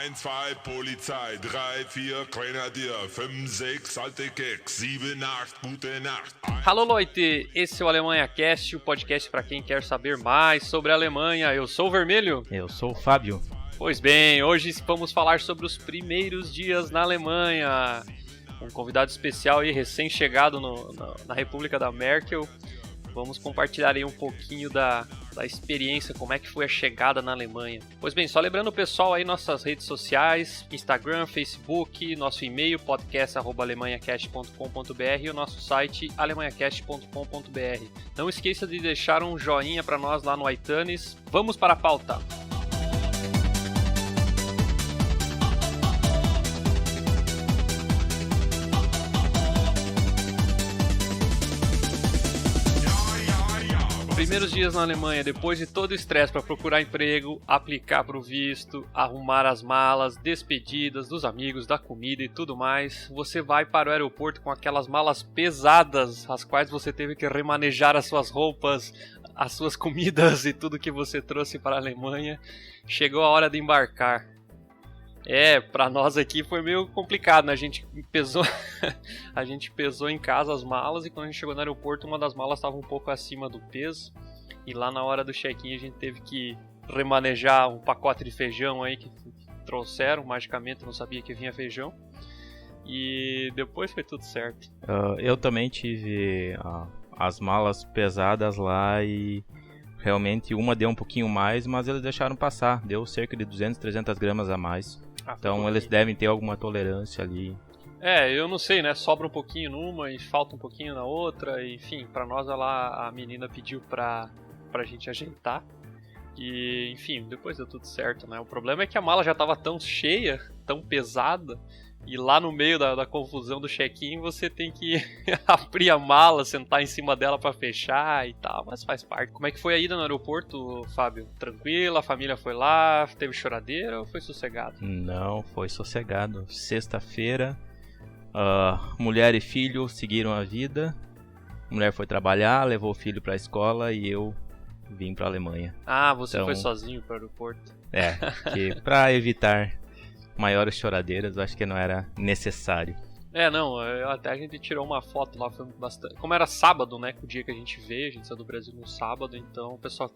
1, 2, Polizei, 3, 4, Grenadier, 5, 6, alte Keks, 7, 8, gute Nacht. Alô, Leute! Esse é o Alemanha Cast, o podcast para quem quer saber mais sobre a Alemanha. Eu sou o Vermelho. Eu sou o Fábio. Pois bem, hoje vamos falar sobre os primeiros dias na Alemanha. Um convidado especial aí, recém-chegado na República da Merkel. Vamos compartilhar aí um pouquinho da experiência, como é que foi a chegada na Alemanha. Pois bem, só lembrando o pessoal aí nossas redes sociais, Instagram, Facebook, nosso e-mail podcast@alemanhacast.com.br e o nosso site alemanhacast.com.br. Não esqueça de deixar um joinha para nós lá no iTunes. Vamos para a pauta! Primeiros dias na Alemanha, depois de todo o estresse para procurar emprego, aplicar para o visto, arrumar as malas, despedidas dos amigos, da comida e tudo mais, você vai para o aeroporto com aquelas malas pesadas, as quais você teve que remanejar as suas roupas, as suas comidas e tudo que você trouxe para a Alemanha. Chegou a hora de embarcar. Pra nós aqui foi meio complicado, né? A gente pesou em casa as malas e quando a gente chegou no aeroporto uma das malas estava um pouco acima do peso e lá na hora do check-in a gente teve que remanejar um pacote de feijão aí que trouxeram, magicamente não sabia que vinha feijão e depois foi tudo certo. Eu também tive as malas pesadas lá e realmente uma deu um pouquinho mais, mas eles deixaram passar, deu cerca de 200, 300 gramas a mais. Então eles devem ter alguma tolerância ali. Eu não sei, né? Sobra um pouquinho numa e falta um pouquinho na outra. Enfim, pra nós lá a menina pediu pra gente ajeitar. E, enfim, depois deu tudo certo, né? O problema é que a mala já tava tão cheia, tão pesada. E lá no meio da confusão do check-in você tem que abrir a mala, sentar em cima dela pra fechar e tal, mas faz parte. Como é que foi a ida no aeroporto, Fábio? Tranquila? A família foi lá? Teve choradeira ou foi sossegado? Não, foi sossegado. Sexta-feira, mulher e filho seguiram a vida. A mulher foi trabalhar, levou o filho pra escola e eu vim pra Alemanha. Ah, você foi sozinho pro aeroporto? Que pra evitar maiores choradeiras, acho que não era necessário. Até a gente tirou uma foto lá, foi bastante. Como era sábado, né, o dia que a gente veio, a gente saiu do Brasil no sábado, então o pessoal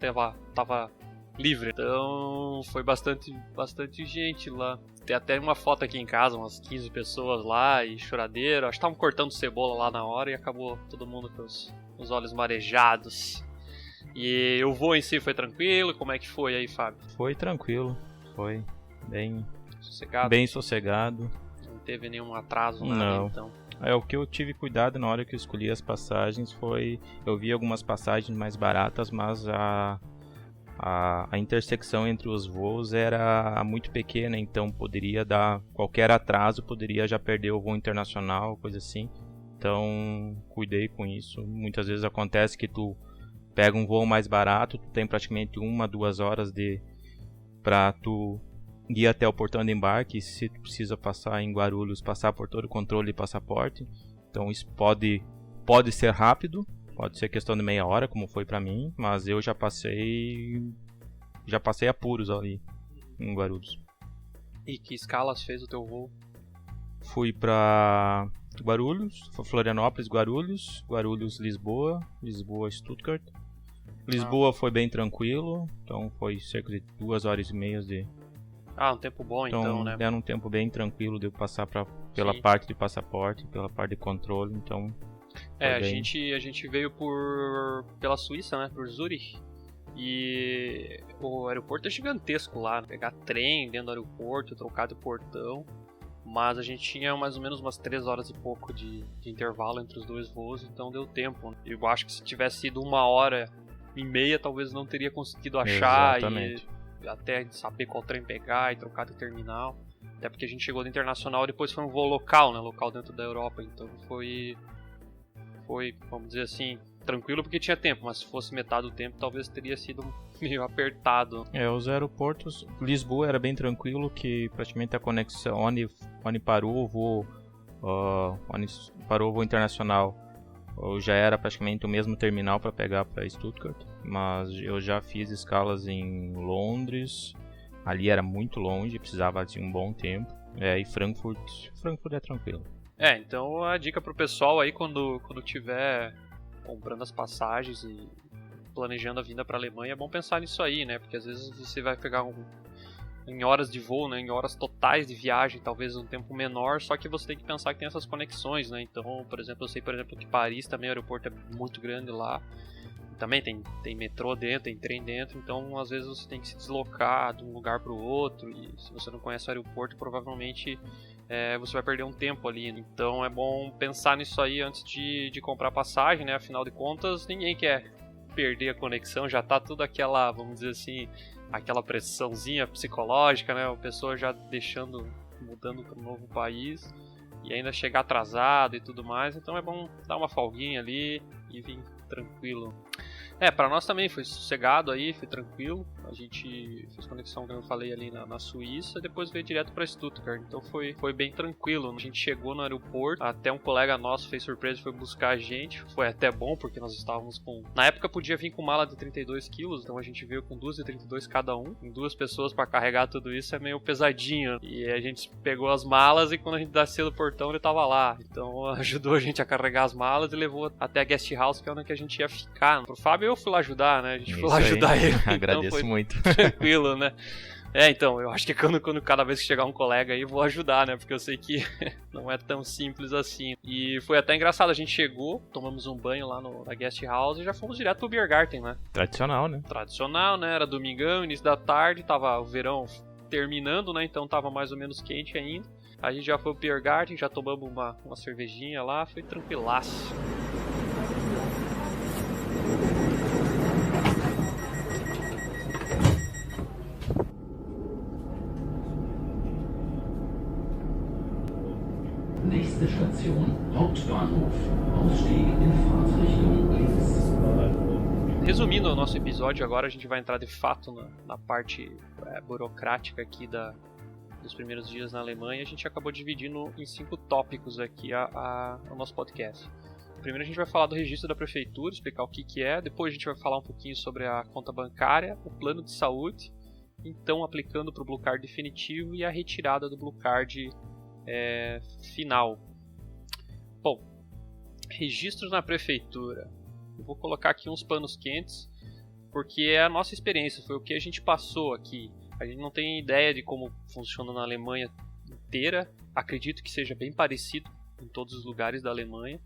tava livre. Então foi bastante gente lá. Tem até uma foto aqui em casa, umas 15 pessoas lá e choradeira. Acho que estavam cortando cebola lá na hora e acabou todo mundo com os olhos marejados. E o voo em si foi tranquilo? Como é que foi aí, Fábio? Foi tranquilo, foi bem sossegado. Não teve nenhum atraso, nada, não. Então. O que eu tive cuidado na hora que eu escolhi as passagens foi... Eu vi algumas passagens mais baratas, mas a intersecção entre os voos era muito pequena, então poderia dar... Qualquer atraso poderia já perder o voo internacional, coisa assim. Então, cuidei com isso. Muitas vezes acontece que tu pega um voo mais barato, tu tem praticamente 1-2 horas pra tu ir até o portão de embarque, se tu precisa passar em Guarulhos, passar por todo o controle de passaporte. Então isso pode ser rápido, pode ser questão de meia hora, como foi pra mim, mas eu já passei apuros ali em Guarulhos. E que escalas fez o teu voo? Fui pra Guarulhos, Florianópolis, Guarulhos, Lisboa, Stuttgart. Lisboa foi bem tranquilo, então foi cerca de 2h30 de... um tempo bom então, né? Era um tempo bem tranquilo de eu passar pela parte de passaporte, pela parte de controle, então... A gente veio pela Suíça, né? Por Zurich. E o aeroporto é gigantesco lá, né? Pegar trem dentro do aeroporto, trocar de portão. Mas a gente tinha mais ou menos umas 3 horas e pouco de intervalo entre os dois voos, então deu tempo. Eu acho que se tivesse sido 1h30, talvez não teria conseguido achar. Exatamente. E até saber qual trem pegar e trocar de terminal. Até porque a gente chegou do internacional e depois foi um voo local, né? Local dentro da Europa. Então foi, vamos dizer assim, tranquilo porque tinha tempo. Mas se fosse metade do tempo, talvez teria sido meio apertado. Os aeroportos... Lisboa era bem tranquilo, que praticamente a conexão... Onde parou o voo... onde parou o voo internacional... já era praticamente o mesmo terminal para pegar para Stuttgart, mas eu já fiz escalas em Londres, ali era muito longe, precisava de um bom tempo. E Frankfurt é tranquilo. Então a dica pro pessoal aí quando tiver comprando as passagens e planejando a vinda pra Alemanha, é bom pensar nisso aí, né? Porque às vezes você vai pegar em horas de voo, né? Em horas totais de viagem, talvez um tempo menor, só que você tem que pensar que tem essas conexões, né? Então, por exemplo, eu sei, que Paris também, o aeroporto é muito grande lá. Também tem metrô dentro, tem trem dentro, então às vezes você tem que se deslocar de um lugar para o outro, e se você não conhece o aeroporto, provavelmente você vai perder um tempo ali. Então é bom pensar nisso aí antes de comprar passagem, né? Afinal de contas, ninguém quer perder a conexão, já tá tudo aquela, vamos dizer assim, aquela pressãozinha psicológica, né? A pessoa já mudando para um novo país e ainda chegar atrasado e tudo mais, então é bom dar uma folguinha ali e vir tranquilo. Pra nós também foi sossegado aí, foi tranquilo. A gente fez conexão, como eu falei, ali na Suíça, e depois veio direto pra Stuttgart. Então foi bem tranquilo. A gente chegou no aeroporto, até um colega nosso fez surpresa e foi buscar a gente. Foi até bom, porque nós estávamos com... Na época podia vir com mala de 32 quilos, então a gente veio com 2 de 32 cada um. Em 2 pessoas pra carregar tudo isso é meio pesadinho. E a gente pegou as malas e quando a gente desceu do portão ele tava lá. Então ajudou a gente a carregar as malas e levou até a guest house, que é onde a gente ia ficar. Pro Fábio eu fui lá ajudar, né? A gente foi lá ajudar ele. Agradeço então muito. Tranquilo, né? Então, eu acho que quando cada vez que chegar um colega aí, eu vou ajudar, né? Porque eu sei que não é tão simples assim. E foi até engraçado, a gente chegou, tomamos um banho lá na guest house e já fomos direto pro Biergarten, né? Tradicional, né? Tradicional, né? Era domingão, início da tarde, tava o verão terminando, né? Então tava mais ou menos quente ainda. A gente já foi pro Biergarten, já tomamos uma cervejinha lá, foi tranquilaço. Nächste Station, Hauptbahnhof. Ausstieg in Fahrtrichtung links. Resumindo o nosso episódio, agora a gente vai entrar de fato na parte burocrática aqui dos primeiros dias na Alemanha. A gente acabou dividindo em 5 tópicos aqui o nosso podcast. Primeiro a gente vai falar do registro da prefeitura, explicar o que é. Depois a gente vai falar um pouquinho sobre a conta bancária, o plano de saúde, então aplicando para o Blue Card definitivo e a retirada do Blue Card final. Bom, registros na prefeitura. Eu vou colocar aqui uns panos quentes, porque é a nossa experiência, foi o que a gente passou aqui. A gente não tem ideia de como funciona na Alemanha inteira. Acredito que seja bem parecido em todos os lugares da Alemanha,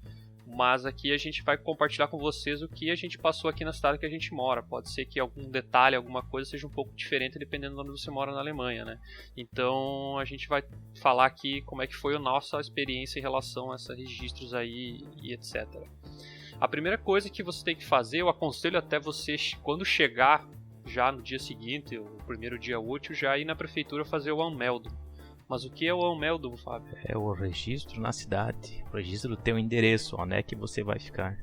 mas aqui a gente vai compartilhar com vocês o que a gente passou aqui na cidade que a gente mora. Pode ser que algum detalhe, alguma coisa seja um pouco diferente dependendo de onde você mora na Alemanha, né? Então a gente vai falar aqui como é que foi a nossa experiência em relação a esses registros aí e etc. A primeira coisa que você tem que fazer, eu aconselho até você, quando chegar já no dia seguinte, o primeiro dia útil, já ir na prefeitura fazer o Anmeldung. Mas o que é o Anmeldung, Fábio? É o registro na cidade, o registro do teu endereço, onde é que você vai ficar.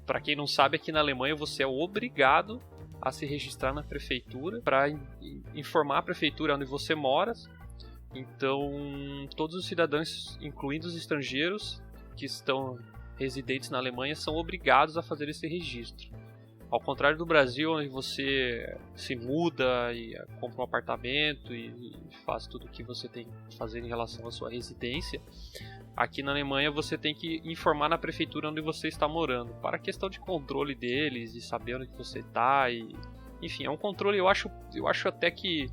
Para quem não sabe, aqui na Alemanha você é obrigado a se registrar na prefeitura para informar a prefeitura onde você mora. Então, todos os cidadãos, incluindo os estrangeiros que estão residentes na Alemanha, são obrigados a fazer esse registro. Ao contrário do Brasil, onde você se muda e compra um apartamento e faz tudo o que você tem que fazer em relação à sua residência, aqui na Alemanha você tem que informar na prefeitura onde você está morando, para a questão de controle deles e saber onde você está. Enfim, é um controle, eu acho até que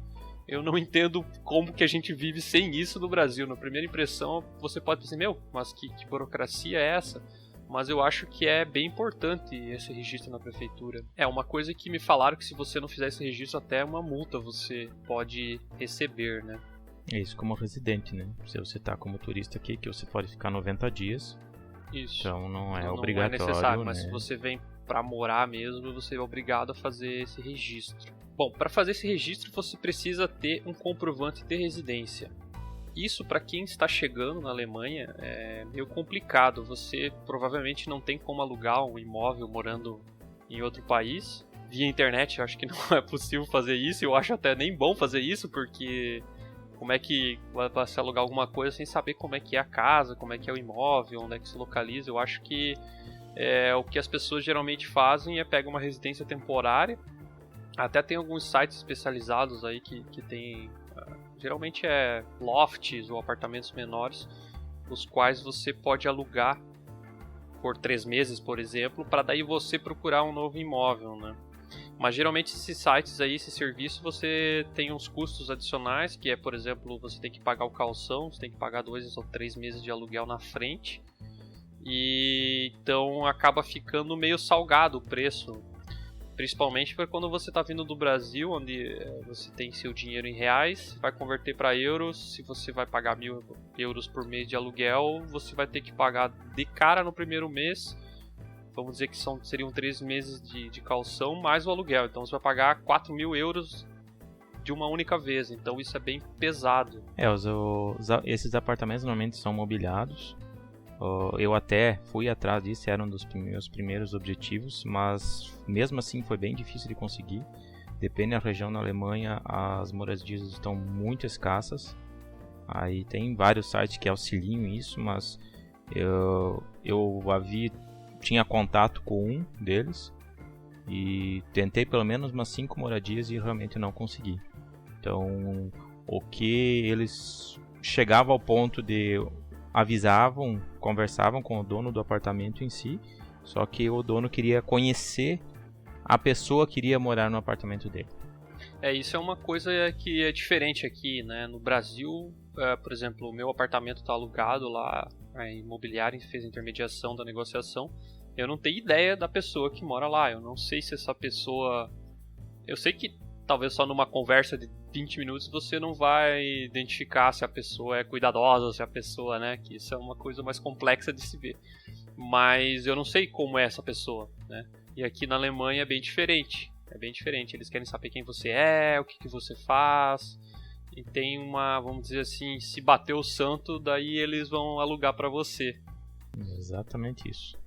eu não entendo como que a gente vive sem isso no Brasil. Na primeira impressão você pode pensar, mas que burocracia é essa? Mas eu acho que é bem importante esse registro na prefeitura. É uma coisa que me falaram que se você não fizer esse registro, até uma multa você pode receber, né? É isso como residente, né? Se você tá como turista aqui, que você pode ficar 90 dias. Isso. Então não é Não obrigatório, é necessário, né? mas se você vem para morar mesmo, você é obrigado a fazer esse registro. Bom, para fazer esse registro você precisa ter um comprovante de residência. Isso, para quem está chegando na Alemanha, é meio complicado. Você provavelmente não tem como alugar um imóvel morando em outro país. Via internet, eu acho que não é possível fazer isso. Eu acho até nem bom fazer isso, porque como é que vai se alugar alguma coisa sem saber como é que é a casa, como é que é o imóvel, onde é que se localiza? Eu acho que o que as pessoas geralmente fazem é pegar uma residência temporária Até tem alguns sites especializados aí que tem, geralmente é lofts ou apartamentos menores, os quais você pode alugar por 3 meses, por exemplo, para daí você procurar um novo imóvel, né? Mas geralmente esses sites aí, esse serviço, você tem uns custos adicionais, que é, por exemplo, você tem que pagar o calção, você tem que pagar 2 ou 3 meses de aluguel na frente, e então acaba ficando meio salgado o preço. Principalmente para quando você está vindo do Brasil, onde você tem seu dinheiro em reais, vai converter para euros. Se você vai pagar 1.000 euros por mês de aluguel, você vai ter que pagar de cara no primeiro mês. Vamos dizer que seriam 3 meses de calção mais o aluguel. Então você vai pagar 4.000 euros de uma única vez. Então isso é bem pesado. Esses apartamentos normalmente são mobiliados. Eu até fui atrás disso, era um dos meus primeiros objetivos, mas mesmo assim foi bem difícil de conseguir. Depende da região na Alemanha, as moradias estão muito escassas. Aí tem vários sites que auxiliam isso, mas eu tinha contato com um deles e tentei pelo menos umas 5 moradias e realmente não consegui. Então, o que eles chegavam ao ponto de avisavam, conversavam com o dono do apartamento em si, só que o dono queria conhecer a pessoa que iria morar no apartamento dele. Isso é uma coisa que é diferente aqui, né? No Brasil, por exemplo, o meu apartamento está alugado lá, a imobiliária fez a intermediação da negociação. Eu não tenho ideia da pessoa que mora lá, eu não sei se essa pessoa... Eu sei que talvez só numa conversa de 20 minutos você não vai identificar se a pessoa é cuidadosa, se a pessoa, né, que isso é uma coisa mais complexa de se ver. Mas eu não sei como é essa pessoa, né? E aqui na Alemanha é bem diferente. Eles querem saber quem você é, o que você faz. E tem uma, vamos dizer assim, se bater o santo, daí eles vão alugar pra você. Exatamente isso.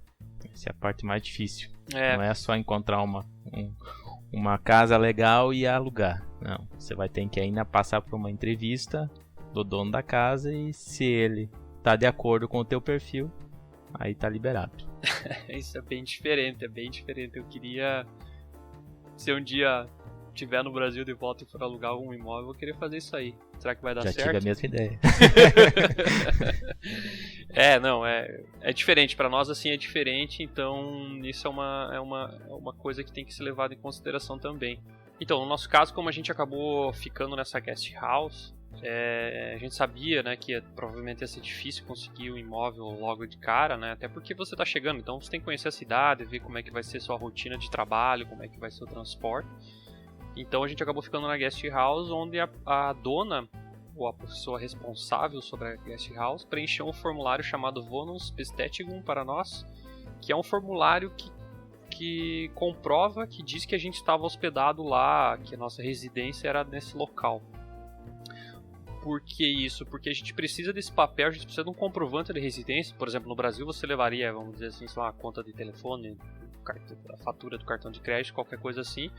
Essa é a parte mais difícil. Não é só encontrar uma casa legal e alugar. Não, você vai ter que ainda passar por uma entrevista do dono da casa e se ele tá de acordo com o teu perfil, aí tá liberado. Isso é bem diferente. Eu queria, se um dia estiver no Brasil de volta e for alugar um imóvel, eu vou querer fazer isso aí. Será que vai dar certo? Já tive a mesma ideia. É diferente. Pra nós, assim, é diferente. Então, isso é uma coisa que tem que ser levada em consideração também. Então, no nosso caso, como a gente acabou ficando nessa guest house, a gente sabia, né, que provavelmente ia ser difícil conseguir um imóvel logo de cara, né? Até porque você tá chegando, então você tem que conhecer a cidade, ver como é que vai ser sua rotina de trabalho, como é que vai ser o transporte. Então a gente acabou ficando na guest house, onde a dona, ou a pessoa responsável sobre a guest house, preencheu um formulário chamado Wohnungsbestätigung para nós, que é um formulário que comprova, que diz que a gente estava hospedado lá, que a nossa residência era nesse local. Por que isso? Porque a gente precisa desse papel, a gente precisa de um comprovante de residência. Por exemplo, no Brasil você levaria, vamos dizer assim, a conta de telefone, a fatura do cartão de crédito, qualquer coisa assim,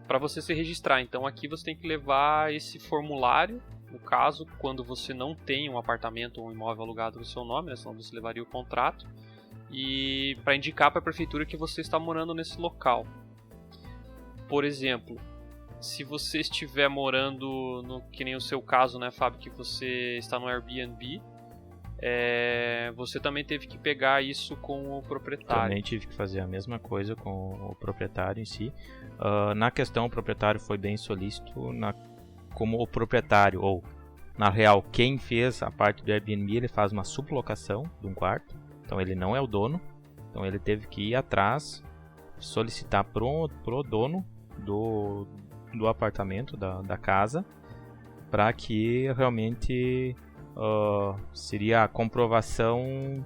para você se registrar. Então aqui você tem que levar esse formulário, no caso, quando você não tem um apartamento ou um imóvel alugado no seu nome, né, senão você levaria o contrato, e para indicar para a prefeitura que você está morando nesse local. Por exemplo, se você estiver morando, que nem o seu caso, né, Fábio, que você está no Airbnb, você também teve que pegar isso com o proprietário. Também tive que fazer a mesma coisa com o proprietário em si. Na questão, o proprietário foi bem solícito, como o proprietário, ou na real, quem fez a parte do Airbnb, ele faz uma sublocação de um quarto, então ele não é o dono, então ele teve que ir atrás, solicitar pro dono do apartamento, da casa, para que realmente seria a comprovação.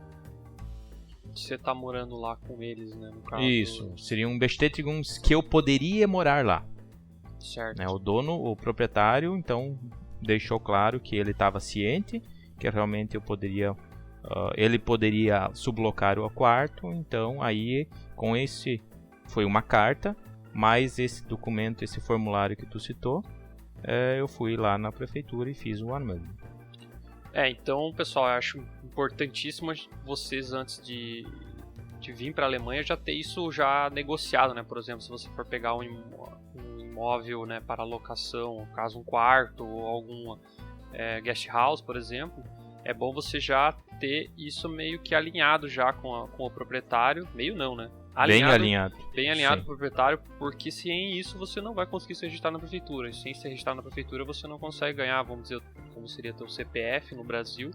Você tá morando lá com eles, né, no caso. Isso, seria um Bestätigung que eu poderia morar lá. Certo. Né, o dono, o proprietário, então deixou claro que ele estava ciente, que realmente ele poderia sublocar o quarto, então aí com esse foi uma carta, mais esse documento, esse formulário que tu citou, eu fui lá na prefeitura e fiz o anúncio. Então, pessoal, eu acho importantíssimo vocês, antes de vir para a Alemanha, já ter isso já negociado, né? Por exemplo, se você for pegar um imóvel, né, para locação, no caso um quarto ou alguma guest house, por exemplo, é bom você já ter isso meio que alinhado já com o proprietário, meio não, né? Bem alinhado. Bem alinhado Sim. com o proprietário, porque sem isso você não vai conseguir se registrar na prefeitura. E sem se registrar na prefeitura você não consegue ganhar, vamos dizer, como seria teu CPF no Brasil.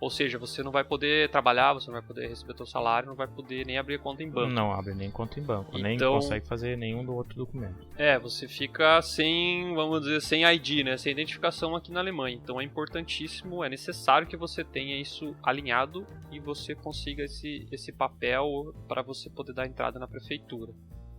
Ou seja, você não vai poder trabalhar, você não vai poder receber teu salário, não vai poder nem abrir conta em banco. Não abre nem conta em banco, nem Então, consegue fazer nenhum do outro documento. você fica sem, vamos dizer, sem ID, né? Sem identificação aqui na Alemanha. Então é importantíssimo, é necessário que você tenha isso alinhado e você consiga esse papel para você poder dar entrada na prefeitura.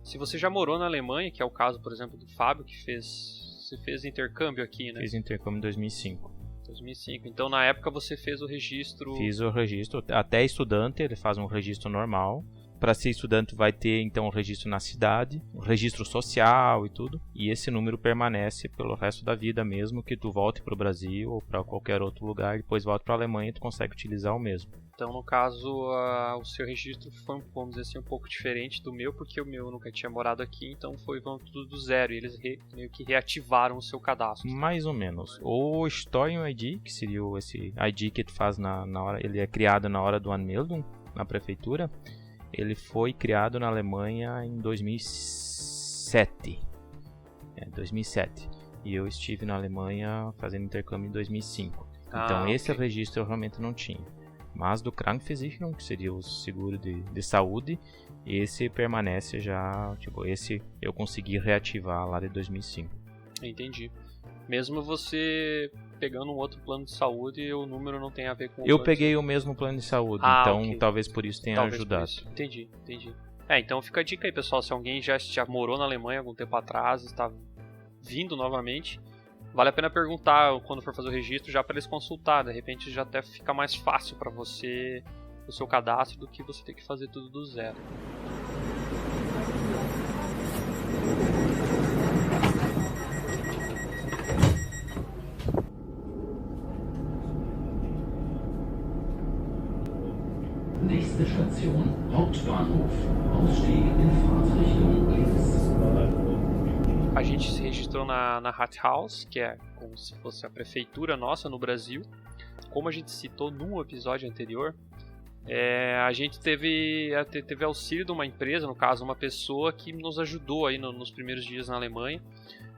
Se você já morou na Alemanha, que é o caso, por exemplo, do Fábio, que fez intercâmbio aqui, né? Fiz intercâmbio em 2005. 2005. Então, na época, você fez o registro... Fiz o registro. Até estudante, ele faz um registro normal. Para ser estudante, vai ter, então, o registro na cidade, o registro social e tudo. E esse número permanece pelo resto da vida, mesmo que tu volte para o Brasil ou para qualquer outro lugar. Depois volte para a Alemanha, tu consegue utilizar o mesmo. Então, no caso, o seu registro foi, vamos dizer assim, um pouco diferente do meu, porque o meu nunca tinha morado aqui, então vamos tudo do zero. E eles meio que reativaram o seu cadastro. Mais ou menos. O Steuern ID, que seria esse ID que tu faz na hora, ele é criado na hora do Anmeldung, na prefeitura. Ele foi criado na Alemanha em 2007. 2007. E eu estive na Alemanha fazendo intercâmbio em 2005. Então esse registro eu realmente não tinha. Mas do Krankenversicherung, que seria o seguro de saúde, esse permanece já, esse eu consegui reativar lá de 2005. Entendi. Mesmo você pegando um outro plano de saúde, o número não tem a ver com o Eu peguei o mesmo plano de saúde, então ok. talvez por isso tenha ajudado. Entendi. Então fica a dica aí, pessoal, se alguém já morou na Alemanha algum tempo atrás, está vindo novamente, vale a pena perguntar quando for fazer o registro já para eles consultar, de repente já até fica mais fácil para você o seu cadastro do que você ter que fazer tudo do zero. Nächste Station, Hauptbahnhof. Ausstieg in Fahrtrichtung links. A gente se registrou na Rathaus, que é como se fosse a prefeitura nossa no Brasil. Como a gente citou num episódio anterior, a gente teve auxílio de uma empresa, no caso uma pessoa que nos ajudou aí nos primeiros dias na Alemanha.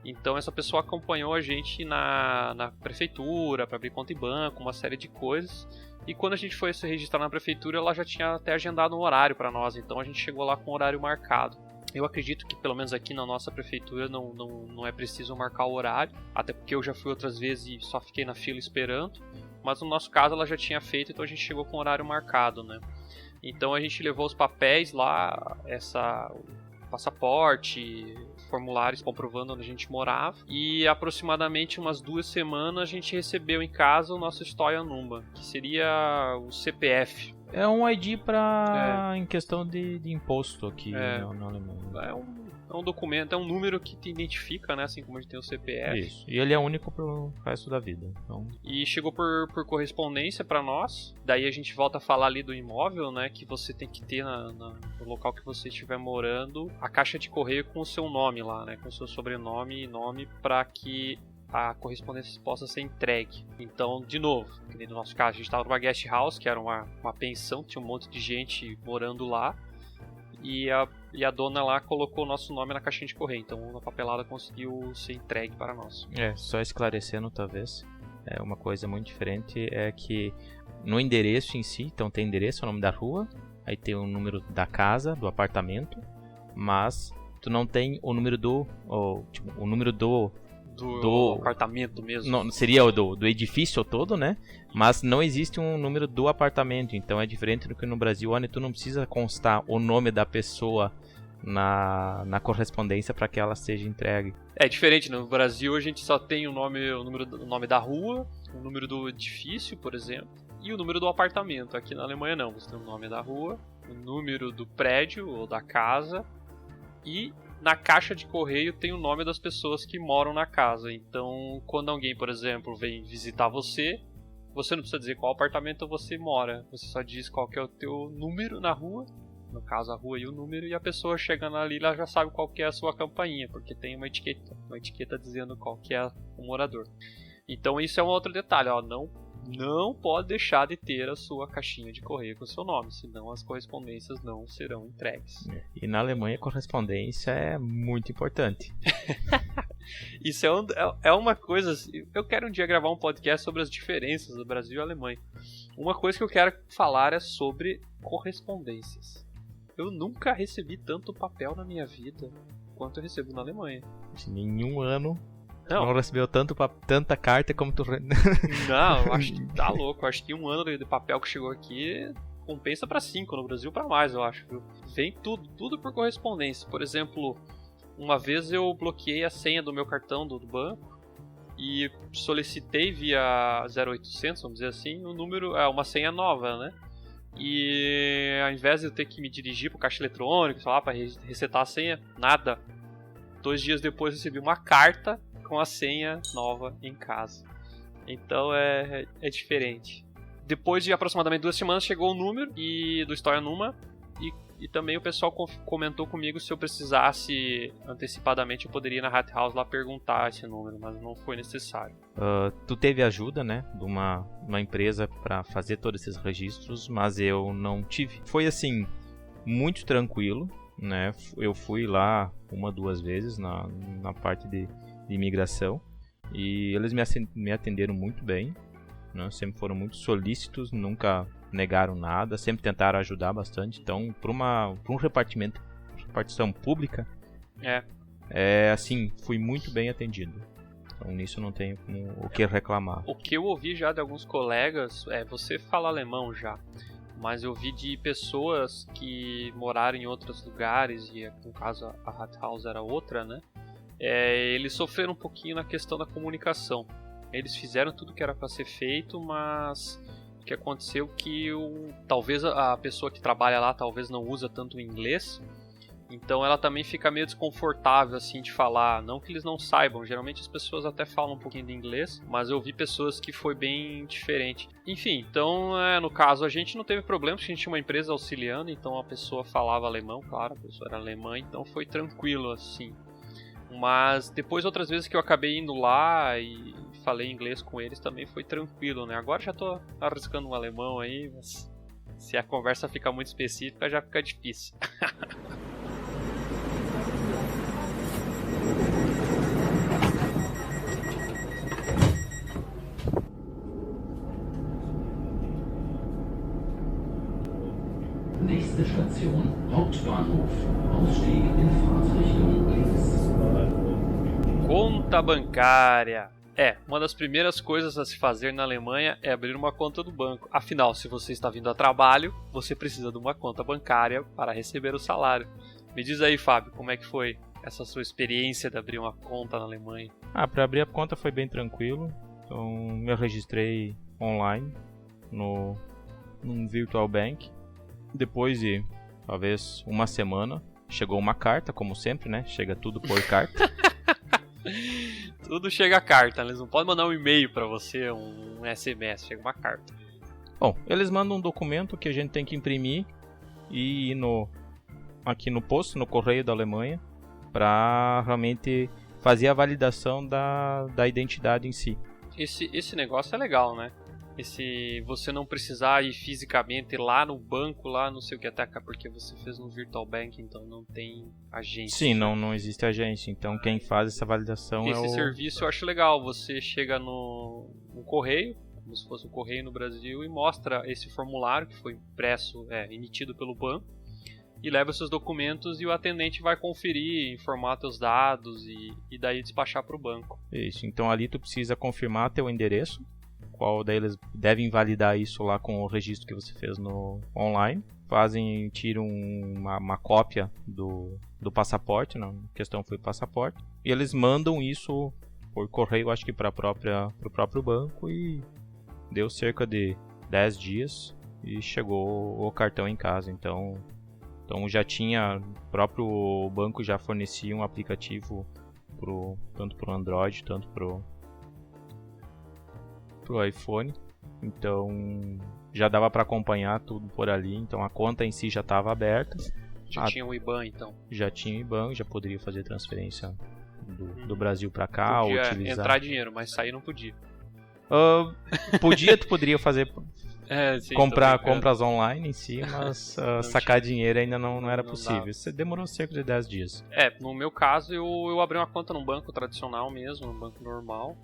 Então essa pessoa acompanhou a gente na prefeitura para abrir conta em banco, uma série de coisas. E quando a gente foi se registrar na prefeitura, ela já tinha até agendado um horário para nós, então a gente chegou lá com o horário marcado. Eu acredito que pelo menos aqui na nossa prefeitura não é preciso marcar o horário, até porque eu já fui outras vezes e só fiquei na fila esperando, mas no nosso caso ela já tinha feito, então a gente chegou com o horário marcado, né? Então a gente levou os papéis lá, o passaporte, formulários comprovando onde a gente morava, e aproximadamente umas 2 semanas a gente recebeu em casa o nosso Steuernummer, que seria o CPF. É um ID em questão de imposto aqui na Alemanha. É um documento, é um número que te identifica, né? Assim como a gente tem o CPF. Isso. E ele é único pro resto da vida. Então... E chegou por correspondência para nós. Daí a gente volta a falar ali do imóvel, né? Que você tem que ter no local que você estiver morando a caixa de correio com o seu nome lá, né? Com o seu sobrenome e nome para que a correspondência possa ser entregue. Então, de novo, no nosso caso, a gente estava numa guest house, que era uma pensão, tinha um monte de gente morando lá. E a dona lá colocou o nosso nome na caixinha de correio, então a papelada conseguiu ser entregue para nós. Só esclarecendo talvez, uma coisa muito diferente é que no endereço em si, então tem endereço, o nome da rua, aí tem o número da casa, do apartamento, mas tu não tem o número do apartamento mesmo. Não, seria o do edifício todo, né? Mas não existe um número do apartamento, então é diferente do que no Brasil, onde tu não precisa constar o nome da pessoa na correspondência para que ela seja entregue. É diferente, no Brasil a gente só tem o nome da rua, o número do edifício, por exemplo, e o número do apartamento. Aqui na Alemanha não, você tem o nome da rua, o número do prédio ou da casa e na caixa de correio tem o nome das pessoas que moram na casa. Então, quando alguém, por exemplo, vem visitar você não precisa dizer qual apartamento você mora. Você só diz qual que é o teu número na rua no caso a rua e o número, e a pessoa chegando ali, ela já sabe qual que é a sua campainha, porque tem uma etiqueta dizendo qual que é o morador. Então isso é um outro detalhe, ó, não pode deixar de ter a sua caixinha de correio com o seu nome, senão as correspondências não serão entregues. E na Alemanha a correspondência é muito importante. Isso é uma coisa, eu quero um dia gravar um podcast sobre as diferenças do Brasil e Alemanha. Uma coisa que eu quero falar é sobre correspondências. Eu nunca recebi tanto papel na minha vida quanto eu recebo na Alemanha. Em nenhum ano Não. não recebeu tanta carta como tu... Não, eu acho que tá louco. Eu acho que um ano de papel que chegou aqui compensa pra 5, no Brasil pra mais, eu acho. Viu? Vem tudo por correspondência. Por exemplo, uma vez eu bloqueei a senha do meu cartão do banco e solicitei via 0800, vamos dizer assim, um número, uma senha nova, né? E ao invés de eu ter que me dirigir pro caixa eletrônico, sei lá, pra resetar a senha, nada. 2 dias depois eu recebi uma carta com a senha nova em casa. Então é diferente. Depois de aproximadamente 2 semanas chegou o número do História Numa e também o pessoal comentou comigo se eu precisasse antecipadamente eu poderia ir na Hat House lá perguntar esse número, mas não foi necessário. Tu teve ajuda, né, de uma empresa para fazer todos esses registros, mas eu não tive. Foi assim, muito tranquilo, né? Eu fui lá 1, 2 vezes na parte de imigração e eles me atenderam muito bem, né? Sempre foram muito solícitos, nunca negaram nada, sempre tentaram ajudar bastante. Então, para um repartição pública, assim, fui muito bem atendido. Então, nisso não tenho o que reclamar. O que eu ouvi já de alguns colegas, você fala alemão já, mas eu ouvi de pessoas que moraram em outros lugares, e no caso a Hat House era outra, né? Eles sofreram um pouquinho na questão da comunicação. Eles fizeram tudo que era para ser feito, mas o que aconteceu que talvez a pessoa que trabalha lá talvez não usa tanto o inglês, então ela também fica meio desconfortável assim de falar, não que eles não saibam, geralmente as pessoas até falam um pouquinho de inglês, mas eu vi pessoas que foi bem diferente. Enfim, então no caso a gente não teve problema, porque a gente tinha uma empresa auxiliando, então a pessoa falava alemão, claro, a pessoa era alemã, então foi tranquilo assim. Mas depois outras vezes que eu acabei indo lá e falei inglês com eles também foi tranquilo, né? Agora já tô arriscando um alemão aí, mas se a conversa ficar muito específica já fica difícil. Nächste Station, Hauptbahnhof. Ausstieg in Fahrtrichtung links. Conta bancária. Uma das primeiras coisas a se fazer na Alemanha é abrir uma conta do banco. Afinal, se você está vindo a trabalho, você precisa de uma conta bancária para receber o salário. Me diz aí, Fábio, como é que foi essa sua experiência de abrir uma conta na Alemanha? Para abrir a conta foi bem tranquilo. Então, me registrei online num Virtual Bank. Depois de, talvez, uma semana, chegou uma carta, como sempre, né? Chega tudo por carta. Tudo chega a carta, eles não podem mandar um e-mail pra você, um SMS, chega uma carta. Bom, eles mandam um documento que a gente tem que imprimir e ir aqui no posto, no correio da Alemanha, para realmente fazer a validação da identidade em si. Esse negócio é legal, né? Você não precisar ir fisicamente lá no banco, lá não sei o que, até porque você fez no Virtual Bank, então não tem agência. Sim, não existe agência, então quem faz essa validação Esse serviço eu acho legal, você chega no correio, como se fosse um correio no Brasil, e mostra esse formulário que foi impresso, emitido pelo banco, e leva seus documentos e o atendente vai conferir, informar teus dados e daí despachar para o banco. Isso, então ali tu precisa confirmar teu endereço, qual daí eles devem validar isso lá com o registro que você fez no online. Tiram uma cópia do passaporte, a questão foi passaporte, e eles mandam isso por correio, acho que para o próprio banco, e deu cerca de 10 dias e chegou o cartão em casa. Então já tinha, o próprio banco já fornecia um aplicativo tanto para o Android, tanto para o iPhone. Então já dava para acompanhar tudo por ali, então a conta em si já estava aberta. Já tinha o IBAN, então. Já tinha o IBAN, já poderia fazer transferência do Brasil para cá, podia utilizar. Entrar dinheiro, mas sair não podia. Tu poderia fazer Sim, compras online em si, mas sacar tinha. dinheiro ainda não era Não possível. dava. Isso demorou cerca de 10 dias. No meu caso eu abri uma conta num banco tradicional mesmo, num banco normal,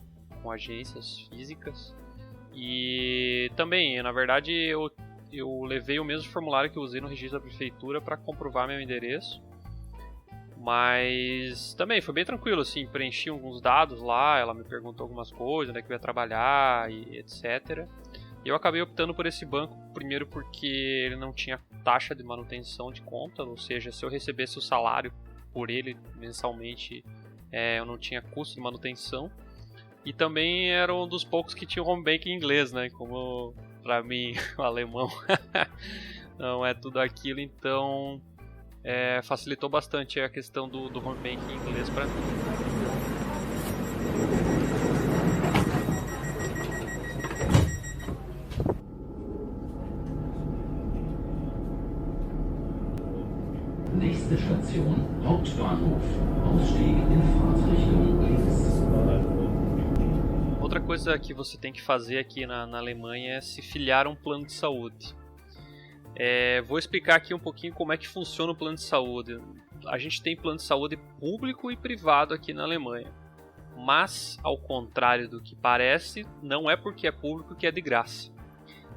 com agências físicas. E também, na verdade, eu levei o mesmo formulário que eu usei no registro da prefeitura para comprovar meu endereço. Mas também foi bem tranquilo, assim, preenchi alguns dados lá, ela me perguntou algumas coisas, onde é que eu ia trabalhar e etc. E eu acabei optando por esse banco, primeiro porque ele não tinha taxa de manutenção de conta, ou seja, se eu recebesse o salário por ele mensalmente, eu não tinha custo de manutenção. E também era um dos poucos que tinha home banking em inglês, né? Como pra mim o alemão não é tudo aquilo, então facilitou bastante a questão do home banking em inglês pra mim. Nächste Station, Hauptbahnhof. Ausstieg in Fahrtrichtung links. Outra coisa que você tem que fazer aqui na Alemanha é se filiar a um plano de saúde. Vou explicar aqui um pouquinho como é que funciona o plano de saúde. A gente tem plano de saúde público e privado aqui na Alemanha. Mas, ao contrário do que parece, não é porque é público que é de graça.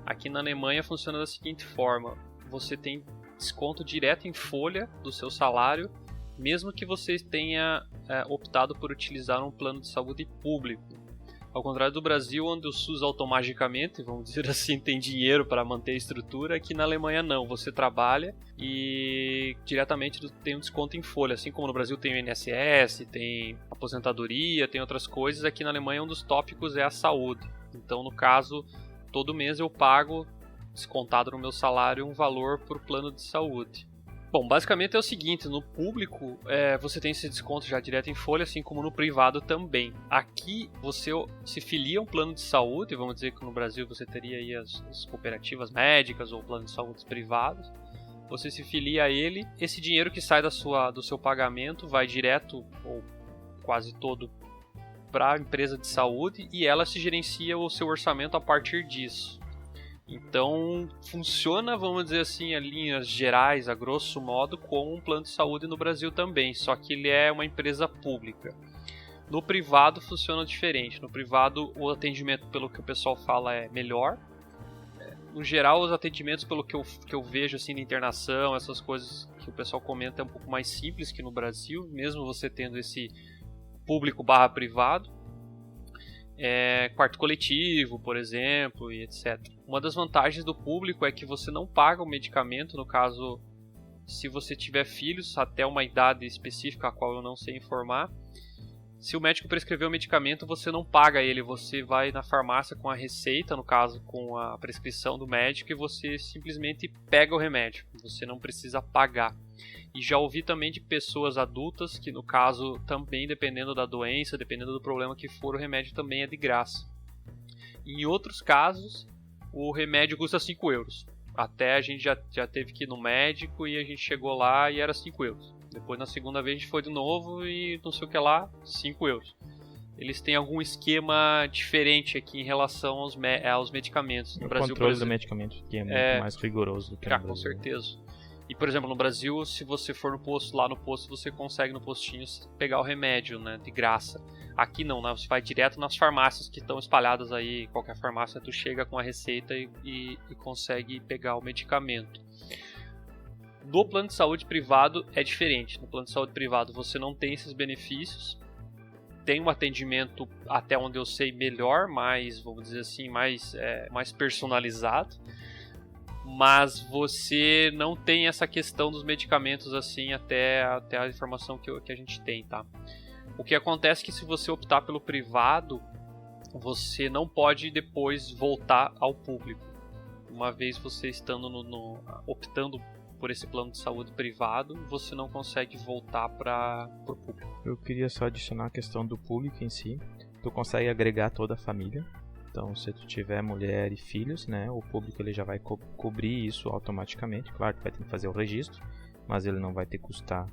Aqui na Alemanha funciona da seguinte forma: você tem desconto direto em folha do seu salário, mesmo que você tenha optado por utilizar um plano de saúde público. Ao contrário do Brasil, onde o SUS automaticamente, vamos dizer assim, tem dinheiro para manter a estrutura, aqui na Alemanha não. Você trabalha e diretamente tem um desconto em folha. Assim como no Brasil tem o INSS, tem aposentadoria, tem outras coisas, aqui na Alemanha um dos tópicos é a saúde. Então, no caso, todo mês eu pago, descontado no meu salário, um valor por plano de saúde. Bom, basicamente é o seguinte: no público você tem esse desconto já direto em folha, assim como no privado também. Aqui você se filia a um plano de saúde, vamos dizer que no Brasil você teria aí as cooperativas médicas ou planos de saúde privados. Você se filia a ele, esse dinheiro que sai do seu pagamento vai direto ou quase todo para a empresa de saúde e ela se gerencia o seu orçamento a partir disso. Então funciona, vamos dizer assim, a linhas gerais, a grosso modo, como um plano de saúde no Brasil também, só que ele é uma empresa pública. No privado funciona diferente. No privado o atendimento, pelo que o pessoal fala, é melhor. No geral, os atendimentos, pelo que eu vejo assim, na internação, essas coisas que o pessoal comenta, é um pouco mais simples que no Brasil, mesmo você tendo esse público/privado. Quarto coletivo, por exemplo, e etc. Uma das vantagens do público é que você não paga o medicamento, no caso, se você tiver filhos até uma idade específica a qual eu não sei informar. Se o médico prescrever o medicamento, você não paga ele, você vai na farmácia com a receita, no caso com a prescrição do médico, e você simplesmente pega o remédio, você não precisa pagar. E já ouvi também de pessoas adultas que, no caso, também dependendo da doença, dependendo do problema que for, o remédio também é de graça. Em outros casos, o remédio custa 5 euros. Até a gente já teve que ir no médico e a gente chegou lá e era 5 euros. Depois, na segunda vez, a gente foi de novo e não sei o que lá, 5 euros. Eles têm algum esquema diferente aqui em relação aos medicamentos. No Brasil, controle do medicamento, que é muito mais rigoroso do que no Brasil. Com certeza. E, por exemplo, no Brasil, se você for lá no posto, você consegue no postinho pegar o remédio, né, de graça. Aqui não, né, você vai direto nas farmácias que estão espalhadas aí. Qualquer farmácia, tu chega com a receita e consegue pegar o medicamento. No plano de saúde privado é diferente. No plano de saúde privado você não tem esses benefícios. Tem um atendimento, até onde eu sei, melhor, mais, vamos dizer assim, mais personalizado. Mas você não tem essa questão dos medicamentos assim até a informação que a gente tem, tá? O que acontece é que se você optar pelo privado, você não pode depois voltar ao público. Uma vez você estando optando por esse plano de saúde privado, você não consegue voltar para o público. Eu queria só adicionar a questão do público em si. Tu consegue agregar toda a família. Então, se tu tiver mulher e filhos, né, o público ele já vai cobrir isso automaticamente. Claro que vai ter que fazer o registro, mas ele não vai ter que custar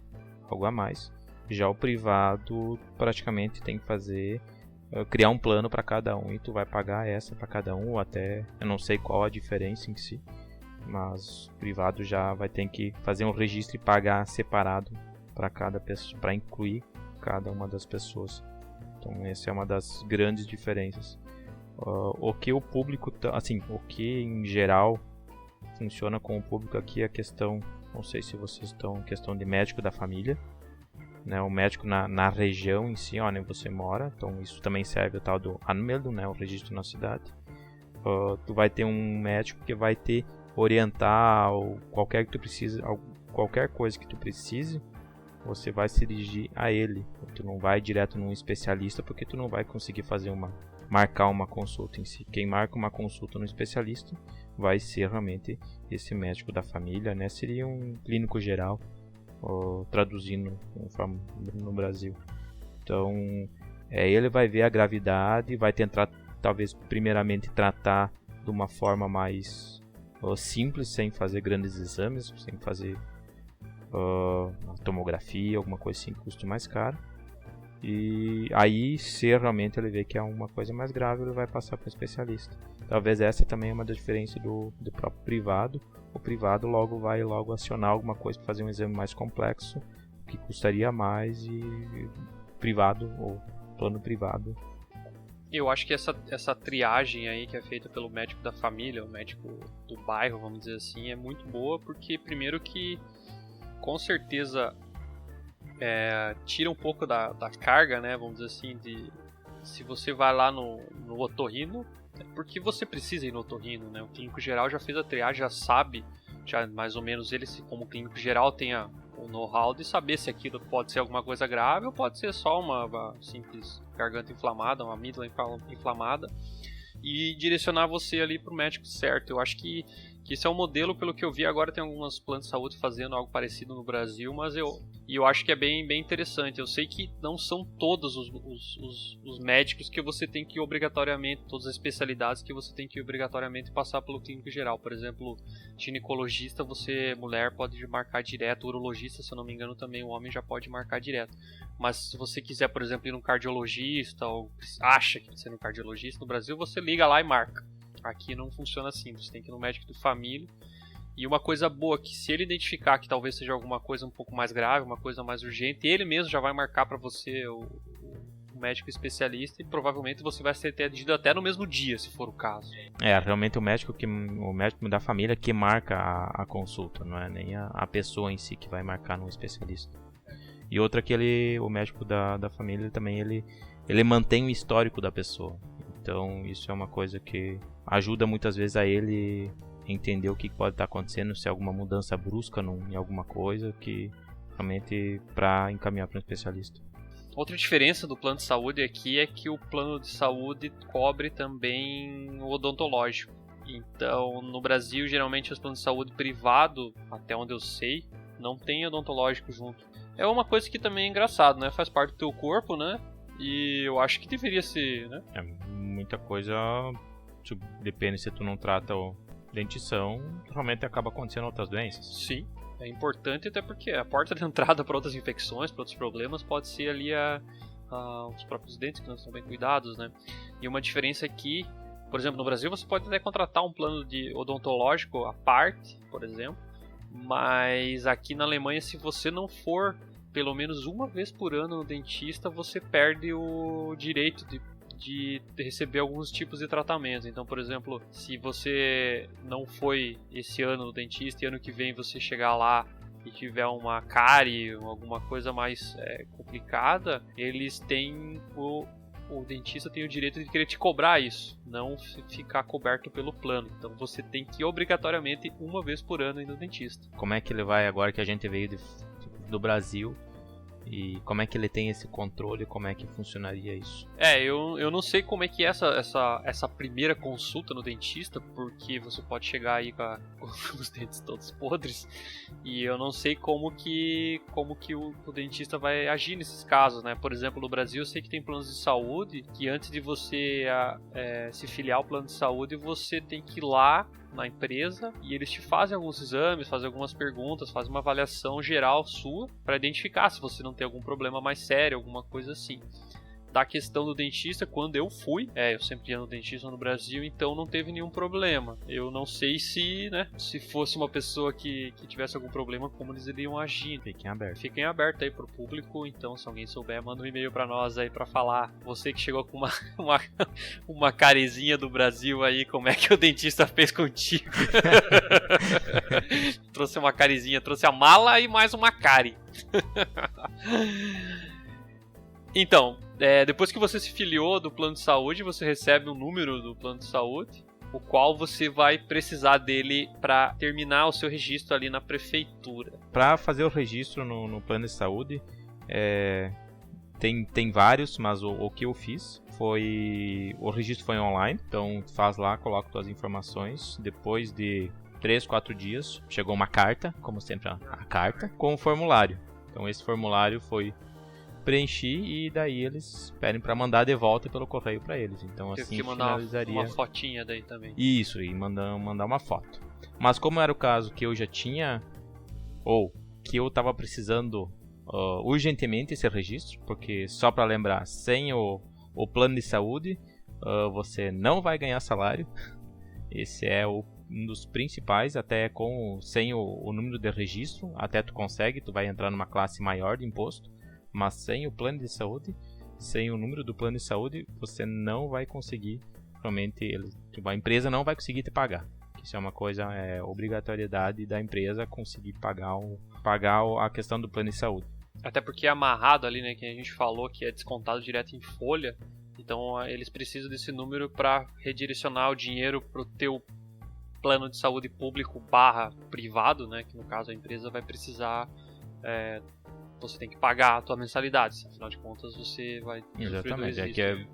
algo a mais. Já o privado praticamente tem que fazer, criar um plano para cada um e tu vai pagar essa para cada um, ou até, eu não sei qual a diferença em si, mas o privado já vai ter que fazer um registro e pagar separado para cada pessoa, para incluir cada uma das pessoas. Então essa é uma das grandes diferenças. O que o público, assim, o que em geral funciona com o público aqui é a questão, não sei se vocês estão, questão de médico da família, né, o médico na região em si, onde você mora. Então isso também serve o tal do anmeldung, né, o registro na cidade. Tu vai ter um médico que vai te orientar qualquer que tu precise, qualquer coisa que tu precise, você vai se dirigir a ele. Tu não vai direto num especialista, porque tu não vai conseguir marcar uma consulta em si. Quem marca uma consulta no especialista vai ser realmente esse médico da família, né? Seria um clínico geral, traduzindo no Brasil. Então, ele vai ver a gravidade, vai tentar, talvez, primeiramente tratar de uma forma mais simples, sem fazer grandes exames, sem fazer tomografia, alguma coisa assim que custe mais caro. E aí, se realmente ele vê que é uma coisa mais grave, ele vai passar para o especialista. Talvez essa também é uma das diferenças do próprio privado. O privado vai acionar alguma coisa para fazer um exame mais complexo, que custaria mais, e privado, ou plano privado. Eu acho que essa triagem aí que é feita pelo médico da família, o médico do bairro, vamos dizer assim, é muito boa, porque primeiro que com certeza tira um pouco da carga, né, vamos dizer assim, se você vai lá no otorrino, é porque você precisa ir no otorrino, né? O clínico geral já fez a triagem, já sabe, já mais ou menos ele, como clínico geral, tem o know-how de saber se aquilo pode ser alguma coisa grave ou pode ser só uma simples garganta inflamada, uma amígdala inflamada, e direcionar você ali para o médico certo. Eu acho que esse é um modelo, pelo que eu vi agora, tem alguns planos de saúde fazendo algo parecido no Brasil, mas eu acho que é bem interessante. Eu sei que não são todos os médicos que você tem que obrigatoriamente, todas as especialidades que você tem que obrigatoriamente passar pelo clínico geral. Por exemplo, ginecologista, mulher pode marcar direto, urologista, se eu não me engano, também o homem já pode marcar direto. Mas se você quiser, por exemplo, ir num cardiologista, ou acha que precisa ir num cardiologista, no Brasil você liga lá e marca. Aqui não funciona assim, você tem que ir no médico de família. E uma coisa boa, que se ele identificar que talvez seja alguma coisa um pouco mais grave, uma coisa mais urgente, ele mesmo já vai marcar para você o médico especialista, e provavelmente você vai ser atendido até no mesmo dia, se for o caso. Realmente o médico da família que marca a consulta, não é nem a pessoa em si que vai marcar no especialista. E outra que o médico da família também, ele mantém o histórico da pessoa. Então isso é uma coisa que ajuda muitas vezes a ele entender o que pode estar acontecendo, se é alguma mudança brusca em alguma coisa, que realmente para encaminhar para um especialista. Outra diferença do plano de saúde aqui é que o plano de saúde cobre também o odontológico. Então, no Brasil, geralmente os planos de saúde privado, até onde eu sei, não tem odontológico junto. É uma coisa que também é engraçado, né? Faz parte do teu corpo, né? E eu acho que deveria ser, né? Muita coisa, depende, se tu não trata dentição, realmente acaba acontecendo outras doenças. Sim, é importante, até porque a porta de entrada para outras infecções, para outros problemas, pode ser ali os próprios dentes que não estão bem cuidados, né? E uma diferença aqui, por exemplo, no Brasil você pode até contratar um plano de odontológico à parte, por exemplo, mas aqui na Alemanha, se você não for pelo menos uma vez por ano no dentista, você perde o direito de receber alguns tipos de tratamento. Então, por exemplo, se você não foi esse ano no dentista e ano que vem você chegar lá e tiver uma cárie ou alguma coisa mais complicada, eles têm o dentista tem o direito de querer te cobrar isso, não ficar coberto pelo plano. Então você tem que obrigatoriamente uma vez por ano ir no dentista. Como é que ele vai, agora que a gente veio do Brasil, E como é que ele tem esse controle, como é que funcionaria isso? Eu não sei como é que é essa primeira consulta no dentista, porque você pode chegar aí com os dentes todos podres, e eu não sei como que o dentista vai agir nesses casos, né? Por exemplo, no Brasil eu sei que tem planos de saúde que antes de você se filiar ao plano de saúde, você tem que ir lá na empresa e eles te fazem alguns exames, fazem algumas perguntas, fazem uma avaliação geral sua para identificar se você não tem algum problema mais sério, alguma coisa assim. Da questão do dentista, quando eu fui, eu sempre ia no dentista no Brasil, então não teve nenhum problema. Eu não sei se fosse uma pessoa que tivesse algum problema, como eles iriam agir. Fiquem abertos aí pro público, então se alguém souber, manda um e-mail pra nós aí pra falar. Você que chegou com uma carezinha do Brasil aí, como é que o dentista fez contigo? Trouxe uma carezinha, trouxe a mala e mais uma cárie. Então, depois que você se filiou do plano de saúde, você recebe um número do plano de saúde, o qual você vai precisar dele para terminar o seu registro ali na prefeitura. Para fazer o registro no plano de saúde, tem vários, mas o que eu fiz foi... O registro foi online, então faz lá, coloca suas informações, depois de 3, 4 dias, chegou uma carta, como sempre a carta, com o formulário. Então esse formulário foi... preenchi e daí eles pedem para mandar de volta pelo correio para eles. Então assim finalizaria. Uma fotinha daí também. Isso, e mandar uma foto. Mas como era o caso que eu já tinha, ou que eu estava precisando urgentemente esse registro, porque só para lembrar, sem o plano de saúde você não vai ganhar salário. Esse é um dos principais, até sem o número de registro, até tu consegue, tu vai entrar numa classe maior de imposto. Mas sem o plano de saúde, sem o número do plano de saúde, você não vai conseguir, realmente, a empresa não vai conseguir te pagar. Isso é uma coisa, obrigatoriedade da empresa conseguir pagar a questão do plano de saúde. Até porque é amarrado ali, né, que a gente falou que é descontado direto em folha, então eles precisam desse número para redirecionar o dinheiro para o teu plano de saúde público / privado, né, que no caso a empresa vai precisar... você tem que pagar a tua mensalidade, afinal de contas você vai... Exatamente, é que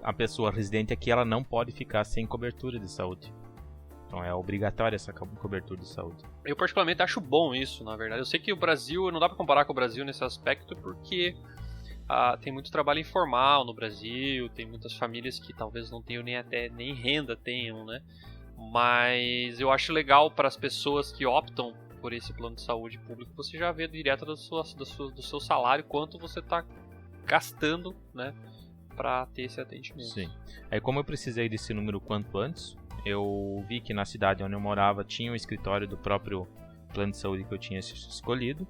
a pessoa residente aqui ela não pode ficar sem cobertura de saúde. Então é obrigatória essa cobertura de saúde. Eu particularmente acho bom isso, na verdade. Eu sei que o Brasil, não dá pra comparar com o Brasil nesse aspecto, porque tem muito trabalho informal no Brasil, tem muitas famílias que talvez não tenham nem renda tenham, né? Mas eu acho legal para as pessoas que optam por esse plano de saúde público, você já vê direto do seu salário quanto você está gastando, né, para ter esse atendimento. Sim. Aí como eu precisei desse número quanto antes, eu vi que na cidade onde eu morava tinha um escritório do próprio plano de saúde que eu tinha escolhido.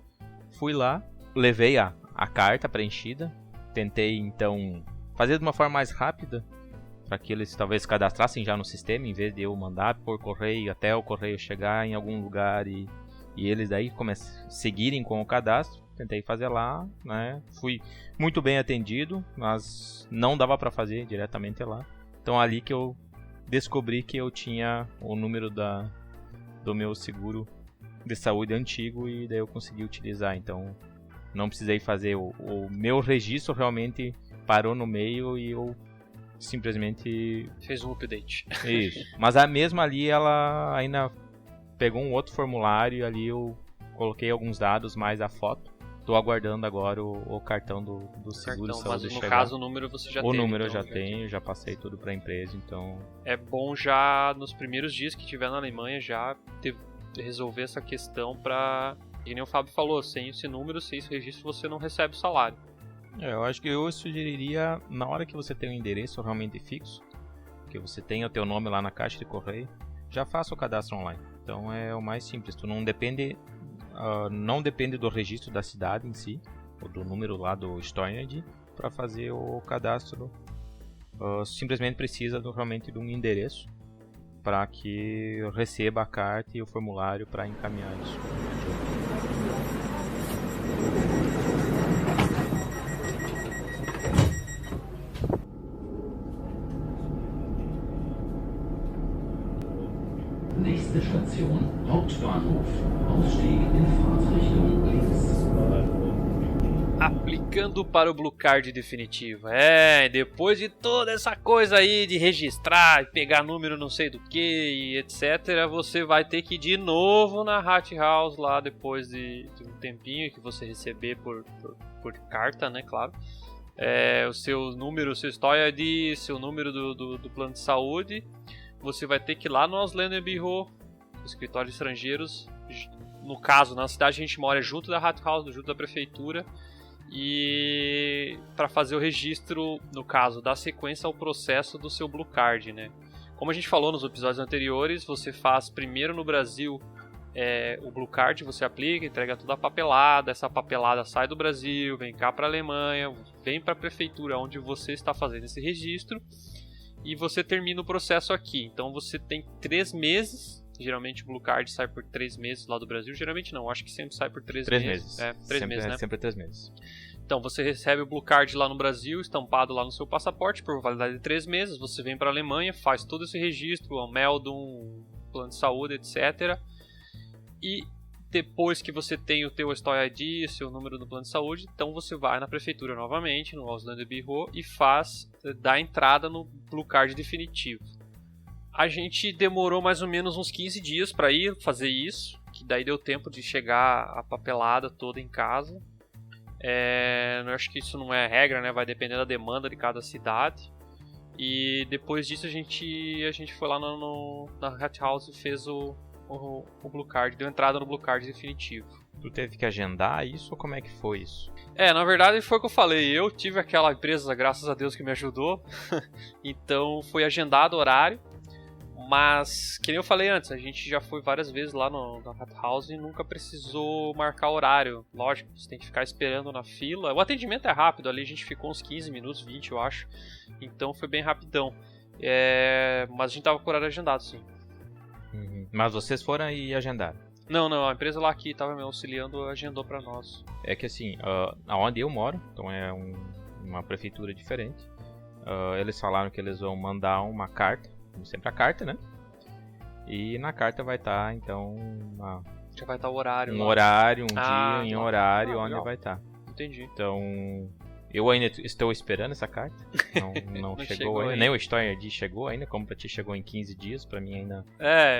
Fui lá, levei a carta preenchida, tentei então fazer de uma forma mais rápida, para que eles talvez cadastrassem já no sistema, em vez de eu mandar por correio até o correio chegar em algum lugar e eles daí seguirem com o cadastro. Tentei fazer lá, né? Fui muito bem atendido, mas não dava para fazer diretamente lá. Então ali que eu descobri que eu tinha o número do meu seguro de saúde antigo e daí eu consegui utilizar. Então não precisei fazer o meu registro, realmente parou no meio e eu simplesmente... fez um update. Isso. Mas a mesma ali ela ainda... pegou um outro formulário e ali eu coloquei alguns dados mais a foto. Estou aguardando agora o cartão do seguro de saúde chegar. Mas no chegar. caso o número você já tem. O número eu já tenho, já passei tudo para a empresa, então... É bom já nos primeiros dias que tiver na Alemanha já resolver essa questão para... E nem o Fábio falou, sem esse número, sem esse registro você não recebe o salário. Eu acho que eu sugeriria, na hora que você tem um endereço realmente fixo, que você tenha o teu nome lá na caixa de correio, já faça o cadastro online. Então é o mais simples, tu não depende do registro da cidade em si, ou do número lá do Storned, para fazer o cadastro. Simplesmente precisa realmente de um endereço para que eu receba a carta e o formulário para encaminhar isso. Nächste Station, Hauptbahnhof. Ausstieg in Fahrtrichtung links. A aplicando para o Blue Card definitivo. Depois de toda essa coisa aí de registrar, pegar número não sei do que e etc, você vai ter que ir de novo na Hat House lá depois de um tempinho que você receber por carta, né, claro. O seu número, o seu Story ID, seu número do plano de saúde. Você vai ter que ir lá no Ausländer Büro, escritório de estrangeiros. No caso, na cidade a gente mora junto da Hat House, junto da prefeitura. E para fazer o registro, no caso, da sequência ao processo do seu Blue Card, né? Como a gente falou nos episódios anteriores, você faz primeiro no Brasil o Blue Card, você aplica, entrega toda a papelada, essa papelada sai do Brasil, vem cá para a Alemanha, vem para a prefeitura onde você está fazendo esse registro e você termina o processo aqui. Então você tem 3 meses, geralmente o Blue Card sai por 3 meses lá do Brasil, geralmente não, acho que sempre sai por 3 meses. 3 meses, né? Sempre 3 meses. Então você recebe o Blue Card lá no Brasil, estampado lá no seu passaporte por validade de 3 meses, você vem para a Alemanha, faz todo esse registro, o Meldung, plano de saúde, etc. E depois que você tem o teu Story ID, seu número do plano de saúde, então você vai na prefeitura novamente, no Ausländer Büro, e dá entrada no Blue Card definitivo. A gente demorou mais ou menos uns 15 dias para ir fazer isso, que daí deu tempo de chegar a papelada toda em casa. Eu acho que isso não é regra, né? Vai depender da demanda de cada cidade. E depois disso a gente foi lá na Hat House e fez o Blue Card, deu entrada no Blue Card definitivo. Tu teve que agendar isso ou como é que foi isso? Na verdade foi o que eu falei, eu tive aquela empresa, graças a Deus, que me ajudou, então foi agendado o horário, mas, que nem eu falei antes, a gente já foi várias vezes lá na Hat House e nunca precisou marcar horário, lógico, você tem que ficar esperando na fila, o atendimento é rápido, ali a gente ficou uns 15 minutos, 20 eu acho, então foi bem rapidão, mas a gente tava com o horário agendado, sim. Mas vocês foram e agendaram? Não, a empresa lá que estava me auxiliando agendou para nós. É que assim, aonde eu moro, então é uma prefeitura diferente, eles falaram que eles vão mandar uma carta, como sempre a carta, né? E na carta vai estar, então, já vai estar o horário. Horário, dia, em horário, onde legal. vai estar. Entendi. Então, eu ainda estou esperando essa carta. Não chegou ainda. Nem o Story ID chegou ainda. Como pra ti chegou em 15 dias, pra mim ainda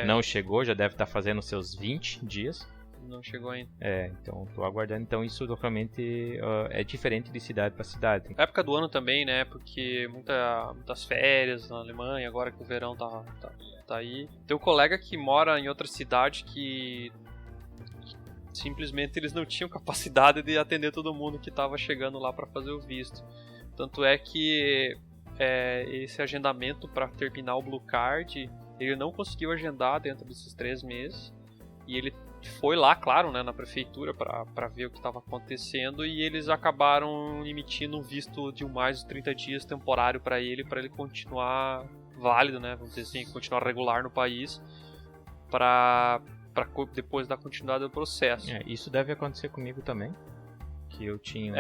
não chegou. Já deve estar fazendo seus 20 dias. Não chegou ainda. Então tô aguardando. Então isso realmente é diferente de cidade pra cidade. Época do ano também, né? Porque muitas férias na Alemanha, agora que o verão tá aí. Tem um colega que mora em outra cidade que simplesmente eles não tinham capacidade de atender todo mundo que estava chegando lá para fazer o visto. Tanto é que esse agendamento para terminar o Blue Card, ele não conseguiu agendar dentro desses 3 meses. E ele foi lá, claro, né, na prefeitura para ver o que estava acontecendo. E eles acabaram emitindo um visto de mais de 30 dias temporário para ele continuar válido, né, vamos dizer assim, continuar regular no país para depois da continuidade do processo. Isso deve acontecer comigo também, que eu tinha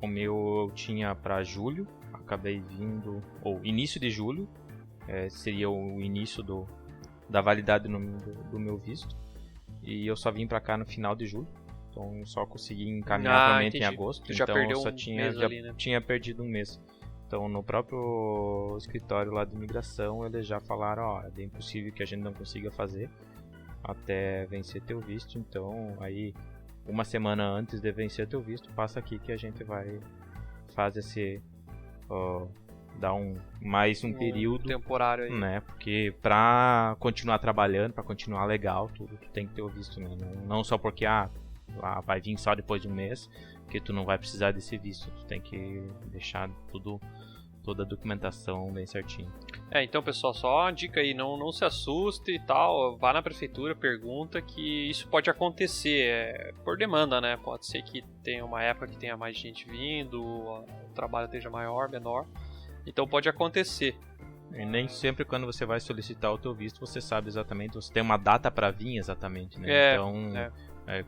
o meu eu tinha para julho, acabei vindo, ou início de julho, seria o início da validade do meu visto, e eu só vim para cá no final de julho, então eu só consegui encaminhar realmente em agosto, já então perdeu eu só mês ali, né? tinha perdido um mês. Então no próprio escritório lá de imigração eles já falaram, é bem possível que a gente não consiga fazer até vencer teu visto, então aí uma semana antes de vencer teu visto, passa aqui que a gente vai fazer dar mais um período temporário aí, né? Porque pra continuar trabalhando, pra continuar legal, tu tem que ter o visto, né? Não só porque lá vai vir só depois de um mês, que tu não vai precisar desse visto, tu tem que deixar toda a documentação bem certinho. Então pessoal, só uma dica aí, não se assuste e tal, vá na prefeitura, pergunta, que isso pode acontecer por demanda, né? Pode ser que tenha uma época que tenha mais gente vindo, o trabalho esteja maior, menor, então pode acontecer. E nem sempre quando você vai solicitar o teu visto você sabe exatamente, você tem uma data para vir exatamente, né?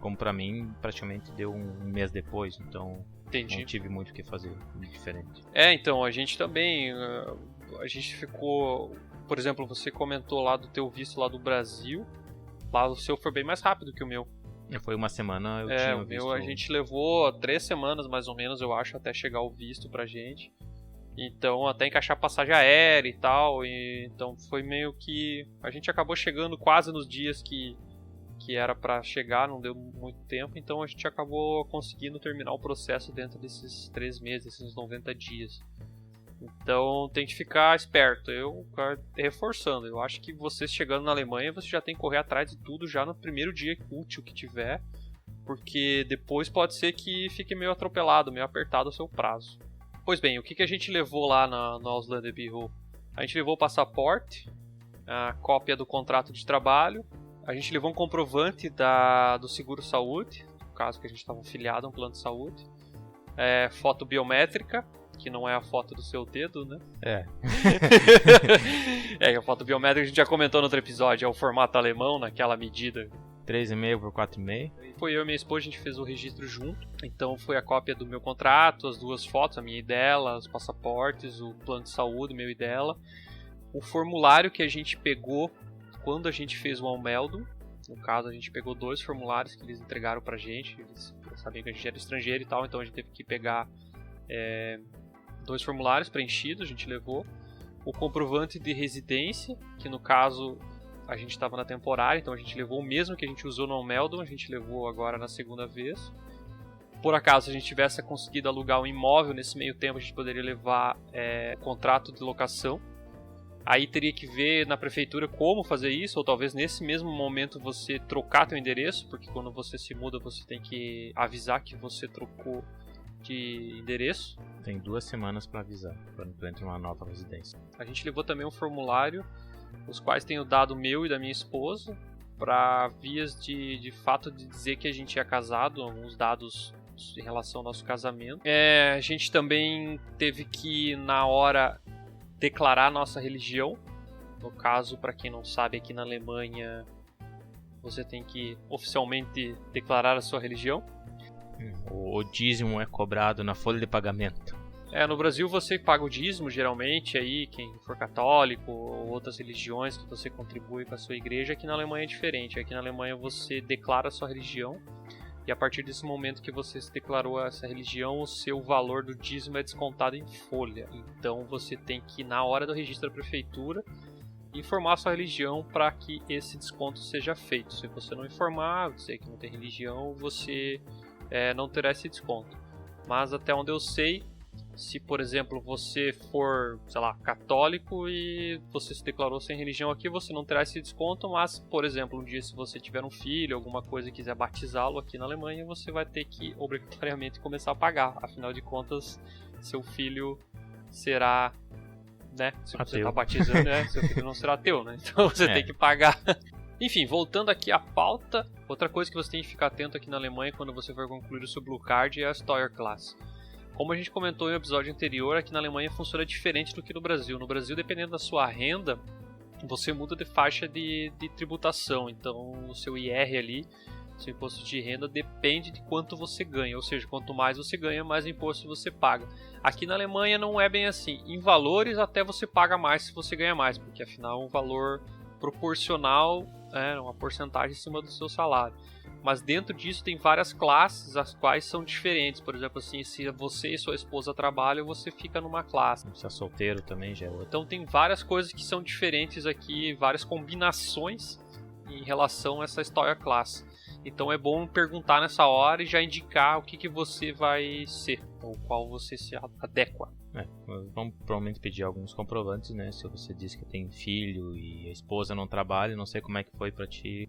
Como pra mim, praticamente deu um mês depois, então Entendi. Não tive muito o que fazer de diferente. Então, a gente também, a gente ficou, por exemplo, você comentou lá do teu visto lá do Brasil, lá o seu foi bem mais rápido que o meu. Foi uma semana, eu É, tinha o visto. meu a gente levou 3 semanas mais ou menos, eu acho, até chegar o visto pra gente. Então, até encaixar passagem aérea e tal. Então, foi meio que... A gente acabou chegando quase nos dias que era pra chegar, não deu muito tempo. Então, a gente acabou conseguindo terminar o processo dentro desses 3 meses, esses 90 dias. Então, tem que ficar esperto. Reforçando, eu acho que você chegando na Alemanha, você já tem que correr atrás de tudo já no primeiro dia útil que tiver. Porque depois pode ser que fique meio atropelado, meio apertado o seu prazo. Pois bem, o que a gente levou lá no Auslanderbüro? A gente levou o passaporte, a cópia do contrato de trabalho, a gente levou um comprovante do seguro-saúde, no caso que a gente estava afiliado a um plano de saúde, foto biométrica, que não é a foto do seu dedo, né? A foto biométrica a gente já comentou no outro episódio, é o formato alemão, naquela medida. 3,5 por 4,5. Foi eu e minha esposa, a gente fez o registro junto. Então foi a cópia do meu contrato, as 2 fotos, a minha e dela, os passaportes, o plano de saúde, meu e dela. O formulário que a gente pegou quando a gente fez o Anmeldung. No caso, a gente pegou 2 formulários que eles entregaram pra gente. Eles sabiam que a gente era estrangeiro e tal, então a gente teve que pegar 2 formulários preenchidos, a gente levou. O comprovante de residência, que no caso... A gente estava na temporária, então a gente levou o mesmo que a gente usou no Anmeldung, a gente levou agora na segunda vez. Por acaso, se a gente tivesse conseguido alugar um imóvel nesse meio tempo, a gente poderia levar contrato de locação. Aí teria que ver na prefeitura como fazer isso, ou talvez nesse mesmo momento você trocar seu endereço, porque quando você se muda você tem que avisar que você trocou de endereço. Tem 2 semanas para avisar, para entrar em uma nova residência. A gente levou também um formulário, os quais tem o dado meu e da minha esposa, para vias de fato de dizer que a gente é casado, alguns dados em relação ao nosso casamento. A gente também teve que, na hora, declarar nossa religião. No caso, para quem não sabe, aqui na Alemanha, você tem que oficialmente declarar a sua religião. O dízimo é cobrado na folha de pagamento. No Brasil você paga o dízimo, geralmente, aí, quem for católico ou outras religiões que você contribui com a sua igreja. Aqui na Alemanha é diferente. Aqui na Alemanha você declara a sua religião e a partir desse momento que você se declarou essa religião, o seu valor do dízimo é descontado em folha. Então você tem que, na hora do registro da prefeitura, informar a sua religião para que esse desconto seja feito. Se você não informar, dizer que não tem religião, você não terá esse desconto. Mas até onde eu sei, se, por exemplo, você for, sei lá, católico e você se declarou sem religião aqui, você não terá esse desconto, mas, por exemplo, um dia se você tiver um filho, alguma coisa e quiser batizá-lo aqui na Alemanha, você vai ter que, obrigatoriamente, começar a pagar. Afinal de contas, seu filho será, né, se você está batizando, né, seu filho não será ateu, né, então você tem que pagar. Enfim, voltando aqui à pauta, outra coisa que você tem que ficar atento aqui na Alemanha quando você for concluir o seu Blue Card é a Steuerklasse. Como a gente comentou em um episódio anterior, aqui na Alemanha funciona diferente do que no Brasil. No Brasil, dependendo da sua renda, você muda de faixa de tributação. Então, o seu IR ali, seu imposto de renda, depende de quanto você ganha. Ou seja, quanto mais você ganha, mais imposto você paga. Aqui na Alemanha não é bem assim. Em valores, até você paga mais se você ganha mais, porque afinal é um valor proporcional, uma porcentagem em cima do seu salário. Mas dentro disso tem várias classes, as quais são diferentes. Por exemplo, assim, se você e sua esposa trabalham, você fica numa classe. Se é solteiro também já é outra. Então tem várias coisas que são diferentes aqui, várias combinações em relação a essa Steuerklasse. Então é bom perguntar nessa hora e já indicar o que você vai ser, ou qual você se adequa. Vamos provavelmente pedir alguns comprovantes, né? Se você disse que tem filho e a esposa não trabalha, não sei como é que foi pra ti.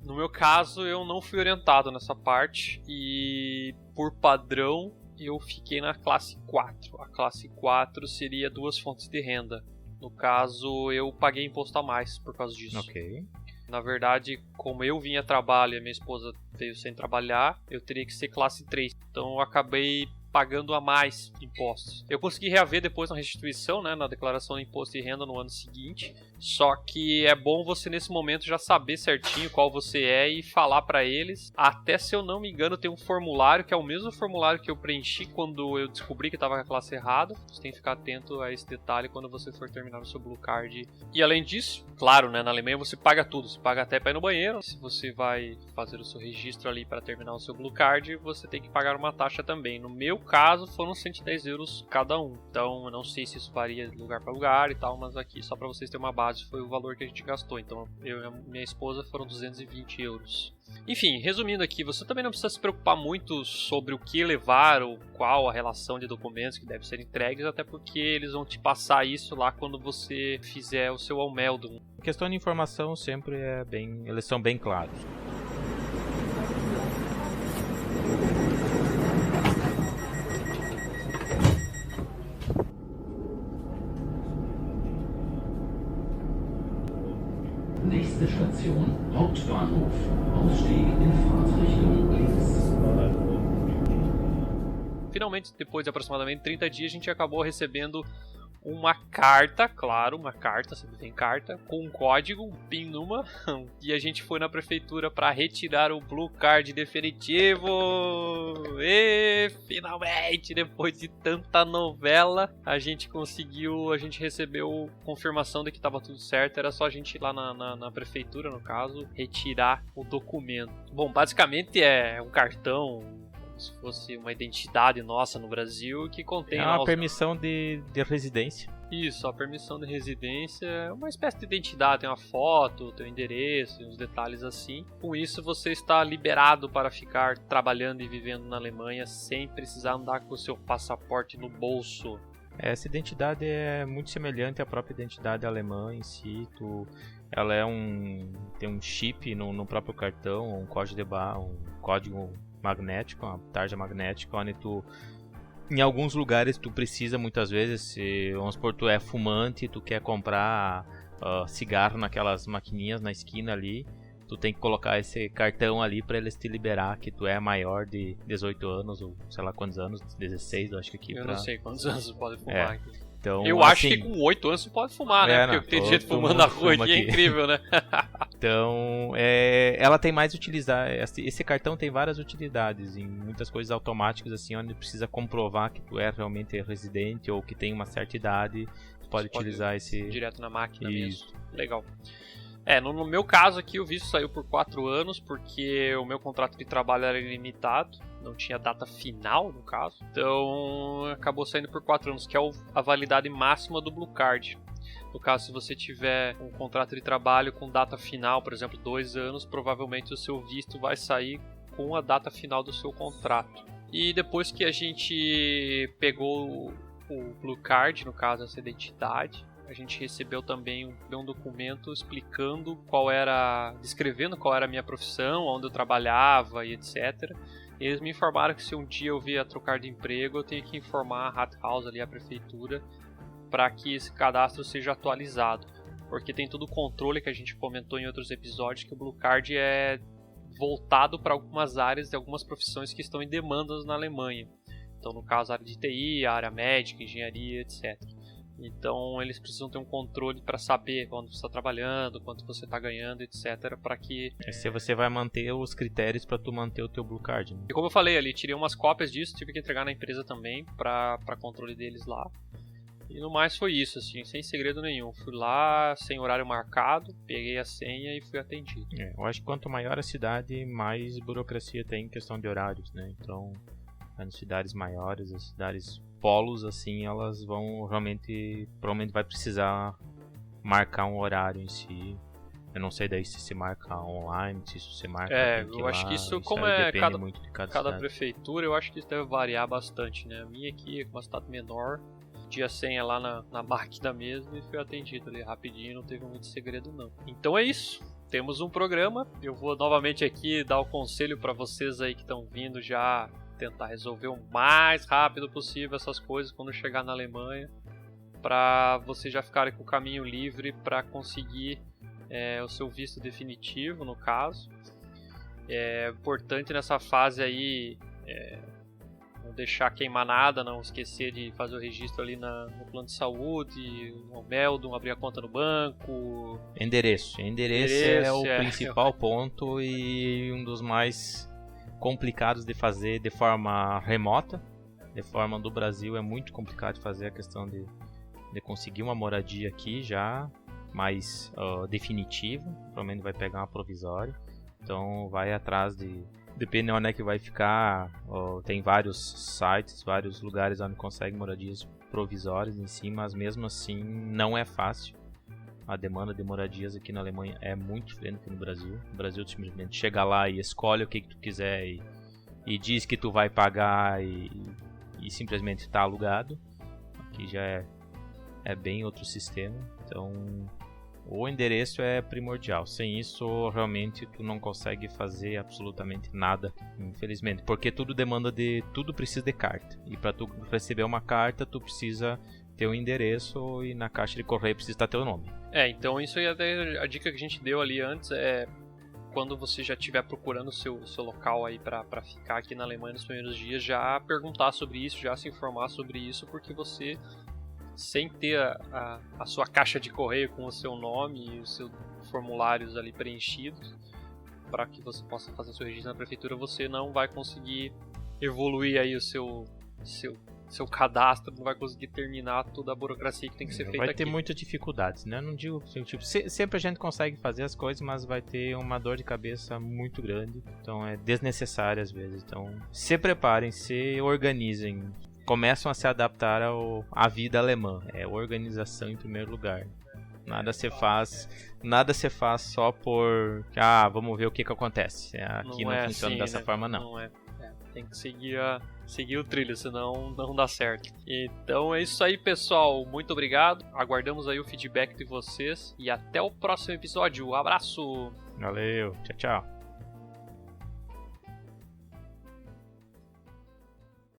No meu caso eu não fui orientado nessa parte e por padrão eu fiquei na classe 4. A classe 4 seria 2 fontes de renda. No caso eu paguei imposto a mais por causa disso. Ok. Na verdade, como eu vim a trabalho e a minha esposa veio sem trabalhar, eu teria que ser classe 3. Então eu acabei pagando a mais impostos. Eu consegui reaver depois na restituição, né, na declaração de imposto de renda no ano seguinte, só que é bom você nesse momento já saber certinho qual você é e falar para eles. Até, se eu não me engano, tem um formulário que é o mesmo formulário que eu preenchi quando eu descobri que estava com a classe errada. Você tem que ficar atento a esse detalhe quando você for terminar o seu Blue Card. E além disso, claro, né, na Alemanha você paga tudo, você paga até para ir no banheiro. Se você vai fazer o seu registro ali para terminar o seu Blue Card, você tem que pagar uma taxa também. No meu caso, foram 110 euros cada um. Então, eu não sei se isso varia de lugar para lugar e tal, mas aqui, só para vocês terem uma base, foi o valor que a gente gastou. Então, eu e minha esposa foram 220 euros. Enfim, resumindo aqui, você também não precisa se preocupar muito sobre o que levar ou qual a relação de documentos que devem ser entregues, até porque eles vão te passar isso lá quando você fizer o seu Almeldum. A questão de informação sempre eles são bem claros. Nächste Station, Hauptbahnhof. Ausstieg in Fahrtrichtung links. Finalmente, depois de aproximadamente 30 dias, a gente acabou recebendo uma carta, claro, uma carta, sempre tem carta, com um código, um PIN numa, e a gente foi na prefeitura para retirar o Blue Card definitivo. E finalmente, depois de tanta novela, a gente recebeu confirmação de que estava tudo certo, era só a gente ir lá na prefeitura, no caso, retirar o documento. Bom, basicamente é um cartão, se fosse uma identidade nossa no Brasil, que contém... É uma permissão de residência. Isso, a permissão de residência é uma espécie de identidade, tem uma foto, tem um endereço, uns detalhes assim. Com isso você está liberado para ficar trabalhando e vivendo na Alemanha sem precisar andar com o seu passaporte no bolso. Essa identidade é muito semelhante à própria identidade alemã em si. Ela tem um chip no próprio cartão, um código de barra, um código magnético, uma tarja magnética, onde em alguns lugares tu precisa muitas vezes, se vamos supor, tu é fumante, tu quer comprar cigarro naquelas maquininhas na esquina ali, tu tem que colocar esse cartão ali para eles te liberar que tu é maior de 18 anos ou sei lá quantos anos, 16 eu acho que aqui. Eu não sei quantos anos você pode fumar aqui. Então, eu acho que com 8 anos você pode fumar, né? Porque tem gente fumando na rua aqui, é incrível, né? Então, ela tem mais utilidade. Esse cartão tem várias utilidades em muitas coisas automáticas, assim, onde precisa comprovar que tu é realmente residente ou que tem uma certa idade. Tu pode utilizar esse direto na máquina. Isso. Mesmo. Legal. No meu caso aqui, o visto saiu por 4 anos, porque o meu contrato de trabalho era ilimitado, não tinha data final, no caso. Então, acabou saindo por 4 anos, que é a validade máxima do Blue Card. No caso, se você tiver um contrato de trabalho com data final, por exemplo, 2 anos, provavelmente o seu visto vai sair com a data final do seu contrato. E depois que a gente pegou o Blue Card, no caso, essa identidade, a gente recebeu também um documento explicando descrevendo qual era a minha profissão, onde eu trabalhava e etc. E eles me informaram que se um dia eu vier a trocar de emprego, eu tenho que informar a Rathaus ali, a prefeitura, para que esse cadastro seja atualizado. Porque tem todo o controle que a gente comentou em outros episódios, que o Blue Card é voltado para algumas áreas de algumas profissões que estão em demandas na Alemanha. Então, no caso, a área de TI, a área médica, engenharia, etc. Então eles precisam ter um controle para saber quando você está trabalhando, quanto você está ganhando, etc. Para que... Se você vai manter os critérios para tu manter o teu Blue Card, né? E como eu falei ali, tirei umas cópias disso, tive que entregar na empresa também para controle deles lá. E no mais foi isso, assim, sem segredo nenhum. Fui lá, sem horário marcado, peguei a senha e fui atendido. Eu acho que quanto maior a cidade, mais burocracia tem em questão de horários, né? Então, as cidades maiores, as cidades polos, assim, elas vão provavelmente vai precisar marcar um horário em si. Eu não sei daí se marca online, se isso se marca. Eu acho que isso como depende muito de cada prefeitura, eu acho que isso deve variar bastante, né? A minha aqui é uma cidade menor, pedi a senha lá na máquina mesmo e fui atendido ali rapidinho, não teve muito segredo não. Então é isso. Temos um programa. Eu vou novamente aqui dar o conselho para vocês aí que estão vindo já tentar resolver o mais rápido possível essas coisas quando chegar na Alemanha, para vocês já ficarem com o caminho livre para conseguir o seu visto definitivo, no caso. É importante nessa fase aí não deixar queimar nada, não esquecer de fazer o registro ali no plano de saúde, no Meldon, abrir a conta no banco. Endereço é o principal ponto e um dos mais complicados de fazer de forma remota. De forma do Brasil é muito complicado de fazer a questão de conseguir uma moradia aqui já mais definitiva. Provavelmente vai pegar uma provisória. Então vai atrás depende de onde é que vai ficar. Tem vários sites, vários lugares onde consegue moradias provisórias em si, mas mesmo assim não é fácil. A demanda de moradias aqui na Alemanha é muito diferente que no Brasil. No Brasil tu simplesmente chega lá e escolhe o que tu quiser e diz que tu vai pagar e simplesmente está alugado. Aqui já é bem outro sistema. Então o endereço é primordial. Sem isso realmente tu não consegue fazer absolutamente nada, infelizmente, porque tudo precisa de carta. E para tu receber uma carta tu precisa ter um endereço e na caixa de correio precisa estar teu nome. Então isso aí até a dica que a gente deu ali antes é quando você já estiver procurando o seu local aí para ficar aqui na Alemanha nos primeiros dias, já perguntar sobre isso, já se informar sobre isso, porque você, sem ter a sua caixa de correio com o seu nome e os seus formulários ali preenchidos, para que você possa fazer seu registro na prefeitura, você não vai conseguir evoluir aí o seu cadastro, não vai conseguir terminar toda a burocracia que tem que ser feita aqui. Vai ter muitas dificuldades, né? Eu não digo tipo, sempre a gente consegue fazer as coisas, mas vai ter uma dor de cabeça muito grande, então é desnecessário às vezes. Então se preparem, se organizem, começam a se adaptar à vida alemã. É organização em primeiro lugar. Nada se faz só por vamos ver o que acontece. Aqui não funciona assim, dessa né? forma não. Não é. Tem que seguir o trilho, senão não dá certo. Então é isso aí, pessoal. Muito obrigado. Aguardamos aí o feedback de vocês. E até o próximo episódio. Abraço! Valeu, tchau, tchau.